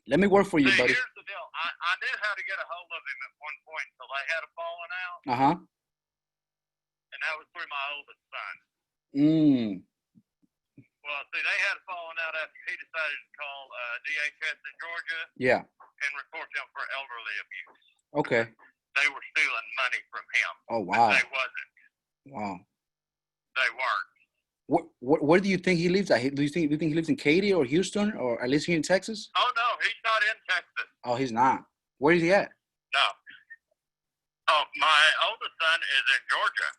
S1: Let me work for you,
S6: See,
S1: buddy.
S6: here's the deal. I knew how to get a hold of him at one point until they had a falling out,
S1: Uh-huh.
S6: and that was through my oldest son. Well, see, they had a falling out after he decided to call DHS in Georgia
S1: Yeah.
S6: and report them for elderly abuse.
S1: Okay.
S6: They were stealing money from him.
S1: Oh wow.
S6: But they wasn't.
S1: Wow.
S6: They weren't.
S1: Where do you think he lives at? Do you think he lives in Katy or Houston or at least here in Texas?
S6: Oh, no, he's not in Texas.
S1: Oh, he's not. Where is he at?
S6: No. Oh, my oldest son is in Georgia.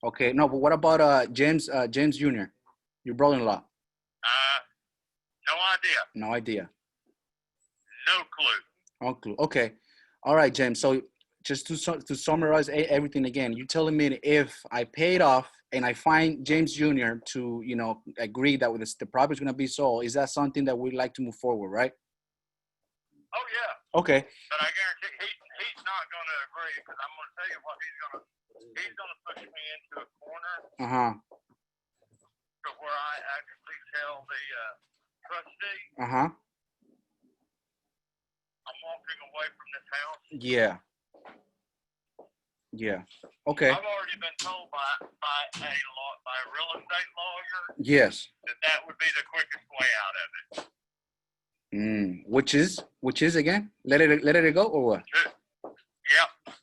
S1: Okay. No, but what about James Jr., your brother-in-law?
S6: No idea.
S1: No idea.
S6: No clue.
S1: No clue. Okay. All right, James. So just to summarize everything again, you're telling me if I pay it off and I find James Jr. to, agree that the property is going to be sold, is that something that we'd like to move forward, right?
S6: Oh, yeah.
S1: Okay.
S6: But I guarantee he's not going to agree because I'm going to tell you what he's going to push me into a corner
S1: Uh-huh.
S6: to where I actually tell the trustee
S1: Uh-huh.
S6: I'm walking away from this house.
S1: Yeah. Yeah. Okay.
S6: I've already been told by a real estate lawyer
S1: Yes.
S6: that would be the quickest way out of it.
S1: Which is again? Let it go or what?
S6: Yep.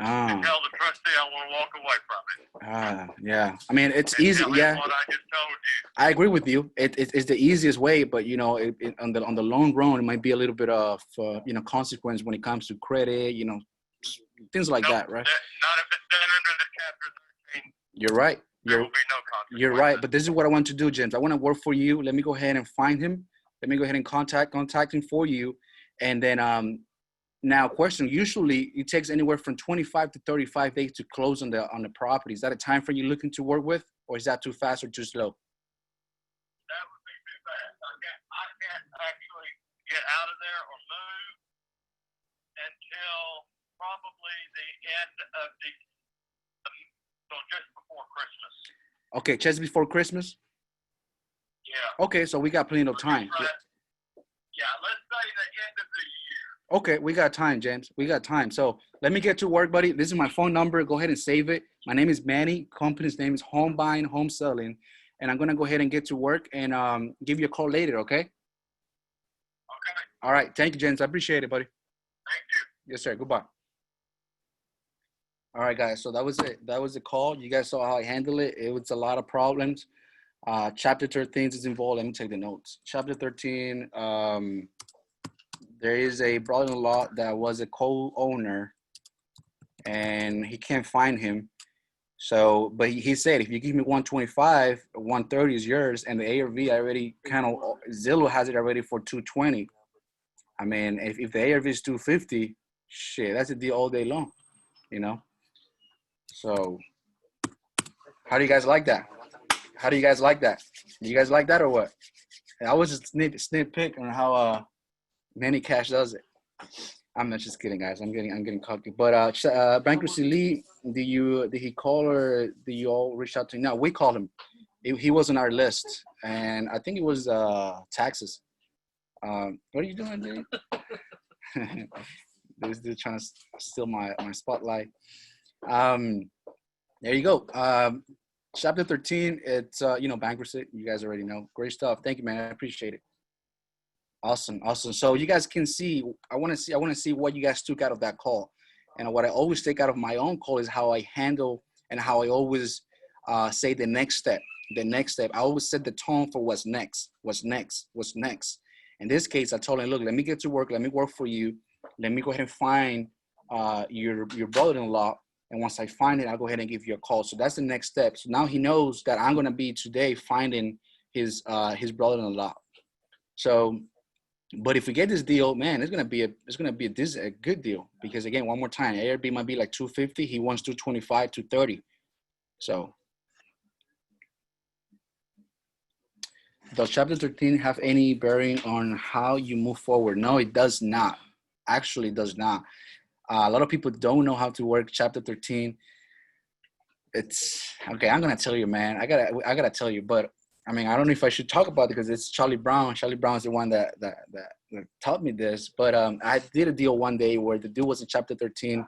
S1: Ah.
S6: Tell the trustee I want to walk away from it.
S1: Yeah. I mean, it's
S6: And
S1: easy.
S6: tell him
S1: Yeah.
S6: what I just told you.
S1: I agree with you. It's the easiest way, but on the long run, it might be a little bit of consequence when it comes to credit, things like that, right?
S6: Not if it's done under the Chapter 13.
S1: You're right.
S6: There will be no consequence.
S1: You're right. But this is what I want to do, James. I want to work for you. Let me go ahead and find him. Let me go ahead and contact him for you, and then now question. Usually, it takes anywhere from 25 to 35 days to close on the property. Is that a time frame you're looking to work with, or is that too fast or too slow?
S6: That would be too fast. I can't actually get out of there or move until probably the end of so just before Christmas.
S1: Okay, just before Christmas?
S6: Yeah.
S1: Okay, so we got plenty of time.
S6: Yeah, let's say the end of the year.
S1: Okay, we got time, James. We got time. So let me get to work, buddy. This is my phone number. Go ahead and save it. My name is Manny. Company's name is Home Buying, Home Selling. And I'm going to go ahead and get to work and give you a call later, okay?
S6: Okay.
S1: All right. Thank you, James. I appreciate it, buddy.
S6: Thank you.
S1: Yes, sir. Goodbye. All right, guys. So that was it. That was the call. You guys saw how I handled it. It was a lot of problems. Chapter 13 is involved. Let me take the notes. Chapter 13, there is a brother-in-law that was a co-owner and he can't find him. So, but he said, if you give me 125, 130 is yours. And the ARV already Zillow has it already for 220. I mean, if the ARV is 250, shit, that's a deal all day long, you know? So how do you guys like that? How do you guys like that? You guys like that or what? I was just snip pick on how Manny Cash does it. I'm not just kidding, guys. I'm getting cocky. But Bankruptcy Lee, did he call or did you all reach out to him? No, we called him. He was on our list, and I think it was taxes. What are you doing, dude? This dude trying to steal my spotlight. There you go. Chapter 13. It's bankruptcy. You guys already know. Great stuff. Thank you, man. I appreciate it. Awesome. So you guys can see. I want to see what you guys took out of that call, and what I always take out of my own call is how I handle and how I always say the next step. The next step. I always set the tone for what's next. What's next. What's next. In this case, I told him, look, let me get to work. Let me work for you. Let me go ahead and find your brother-in-law. And once I find it, I'll go ahead and give you a call. So that's the next step. So now he knows that I'm gonna be today finding his brother-in-law. So, but if we get this deal, man, it's gonna be a good deal, because again, one more time, ARB might be like 250. He wants 225, 230. So, does Chapter 13 have any bearing on how you move forward? No, it does not. Actually, it does not. A lot of people don't know how to work Chapter 13. It's okay. I'm gonna tell you, man. I gotta tell you, but I mean, I don't know if I should talk about it because it's Charlie Brown. Charlie Brown is the one that taught me this. But I did a deal one day where the deal was in Chapter 13,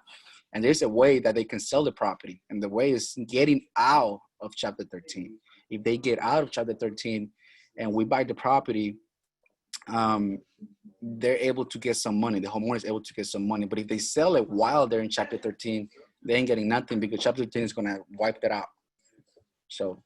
S1: and there's a way that they can sell the property, and the way is getting out of Chapter 13. If they get out of Chapter 13, and we buy the property, they're able to get some money. The homeowner is able to get some money. But if they sell it while they're in Chapter 13, they ain't getting nothing, because Chapter 13 is gonna wipe that out. So.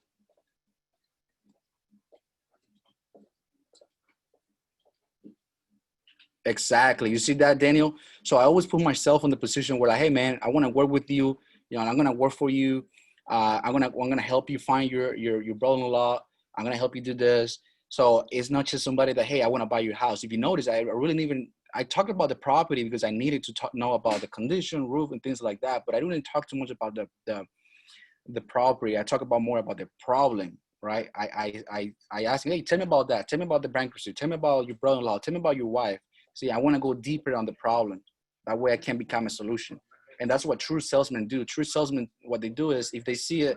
S1: Exactly. You see that, Daniel? So I always put myself in the position where, like, hey, man, I want to work with you. You know, I'm gonna work for you. I'm gonna help you find your brother-in-law. I'm gonna help you do this. So it's not just somebody that, hey, I want to buy your house. If you notice, I really didn't even. I talked about the property because I needed to know about the condition, roof, and things like that. But I didn't talk too much about the property. I talk about more about the problem, right? I asked, hey, tell me about that. Tell me about the bankruptcy. Tell me about your brother-in-law. Tell me about your wife. See, I want to go deeper on the problem. That way I can become a solution. And that's what true salesmen do. True salesmen, what they do is, if they see a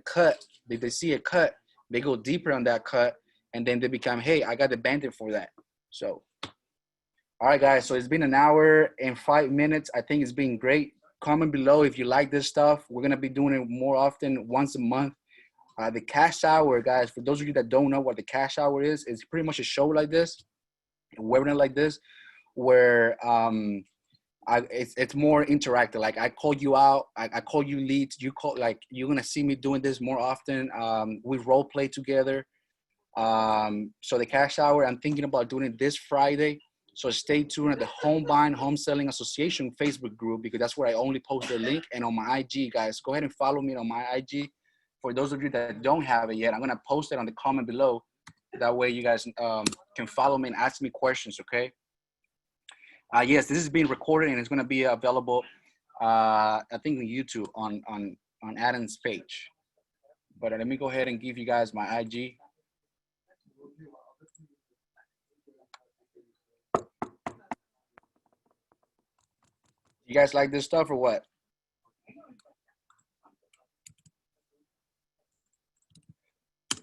S1: cut, they go deeper on that cut, and then they become, hey, I got the bandit for that. So, all right, guys. So it's been an hour and 5 minutes. I think it's been great. Comment below if you like this stuff. We're going to be doing it more often, once a month. The cash hour, guys, for those of you that don't know what the cash hour is, it's pretty much a show like this, a webinar like this, where it's more interactive. Like, I call you out, I call you leads, you call, like, you're gonna see me doing this more often. We role play together. So the cash hour, I'm thinking about doing it this Friday. So stay tuned at the Home Buying Home Selling Association Facebook group, because that's where I only post the link. And on my IG, guys, go ahead and follow me on my IG. For those of you that don't have it yet, I'm gonna post it on the comment below. That way you guys can follow me and ask me questions, okay? Yes, this is being recorded and it's going to be available, I think, on YouTube on Adam's page. But let me go ahead and give you guys my IG. You guys like this stuff or what?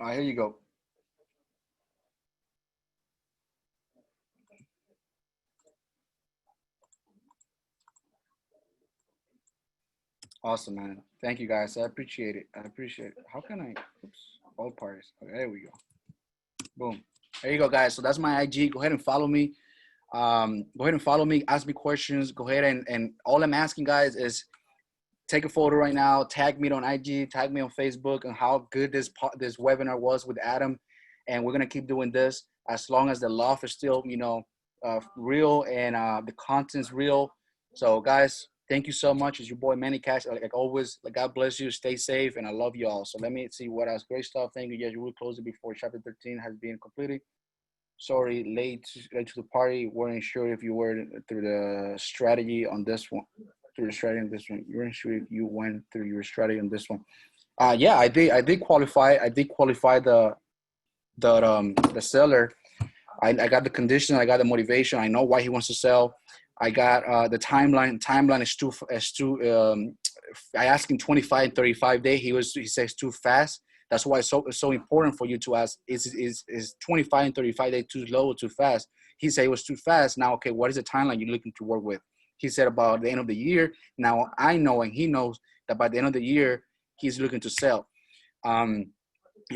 S1: All right, here you go. Awesome, man. Thank you, guys. I appreciate it. I appreciate it. How can I? Oops. All parties. Okay, there we go. Boom. There you go, guys. So that's my IG. Go ahead and follow me. Go ahead and follow me. Ask me questions. Go ahead and all I'm asking, guys, is take a photo right now. Tag me on IG. Tag me on Facebook on how good this webinar was with Adam, and we're gonna keep doing this as long as the loft is still, real and the content's real. So, guys, thank you so much. It's your boy Manny Cash. Like always, like God bless you. Stay safe, and I love you all. So let me see what else. Great stuff. Thank you. Yes, you will close it before chapter 13 has been completed. Sorry, late to the party. Weren't sure if you were through the strategy on this one. Through the strategy on this one. You weren't sure if you went through your strategy on this one. Yeah, I did. I did qualify. I did qualify the seller. I got the condition. I got the motivation. I know why he wants to sell. I got the timeline. Timeline is too. I asked him 25 and 35 days. He says too fast. That's why it's so important for you to ask, is 25 and 35 days too low or too fast? He said it was too fast. Now, okay, what is the timeline you're looking to work with? He said about the end of the year. Now I know, and he knows that by the end of the year, he's looking to sell. And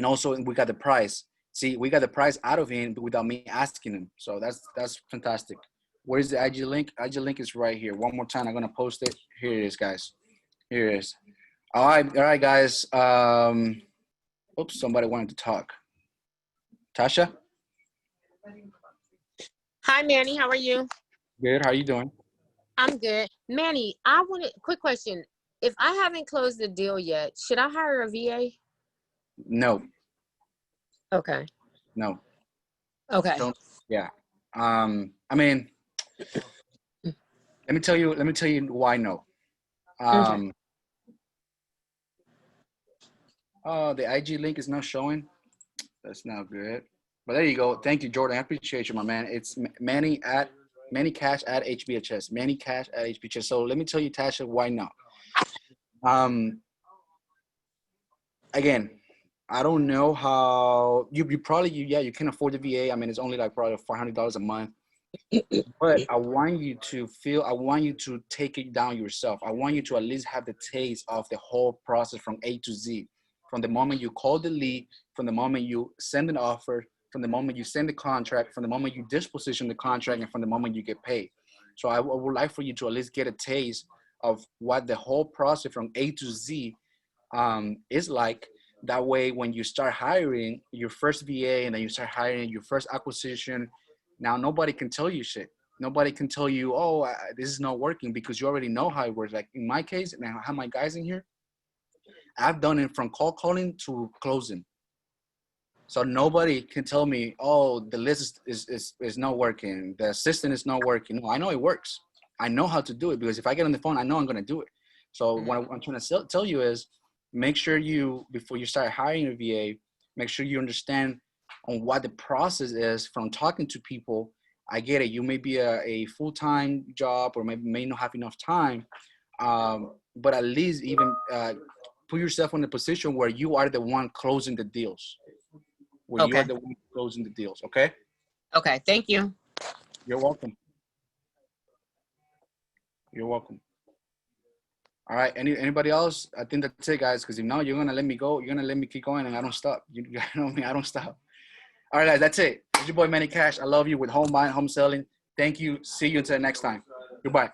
S1: also we got the price. See, we got the price out of him without me asking him. So that's fantastic. Where's the IG link? IG link is right here. One more time, I'm gonna post it. Here it is, guys. Here it is. All right, guys. Oops, somebody wanted to talk. Tasha?
S7: Hi, Manny. How are you?
S1: Good. How you doing?
S7: I'm good. Manny, I wanted quick question. If I haven't closed the deal yet, should I hire a VA?
S1: No.
S7: Okay.
S1: No.
S7: Okay.
S1: Don't. Yeah. I mean, let me tell you why no. Oh, the IG link is not showing. That's not good. But there you go. Thank you, Jordan. I appreciate you, my man. It's Manny Cash at HBHS. Manny Cash at HBHS. So let me tell you, Tasha, why not? Again, I don't know how you can afford the VA. I mean, it's only like probably $400 a month. But I want you to take it down yourself. I want you to at least have the taste of the whole process from A to Z. From the moment you call the lead, from the moment you send an offer, from the moment you send the contract, from the moment you disposition the contract, and from the moment you get paid. So I would like for you to at least get a taste of what the whole process from A to Z is like. That way, when you start hiring your first VA and then you start hiring your first acquisition, now nobody can tell you shit. Nobody can tell you, oh, this is not working, because you already know how it works. Like in my case, and I have my guys in here, I've done it from cold calling to closing. So nobody can tell me, oh, the list is not working. The assistant is not working. No, I know it works. I know how to do it, because if I get on the phone, I know I'm going to do it. So what I'm trying to tell you is, make sure before you start hiring a VA, make sure you understand on what the process is from talking to people. I get it. You may be a full-time job, or maybe may not have enough time. But at least even put yourself in a position where you are the one closing the deals. You are the one closing the deals. Okay.
S7: Okay. Thank you.
S1: You're welcome. You're welcome. All right. Anybody else? I think that's it, guys. Because if not, you're gonna let me go. You're gonna let me keep going, and I don't stop. You know me. I don't stop. All right, guys. That's it. It's your boy Manny Cash. I love you with home buying, home selling. Thank you. See you until next time. Goodbye.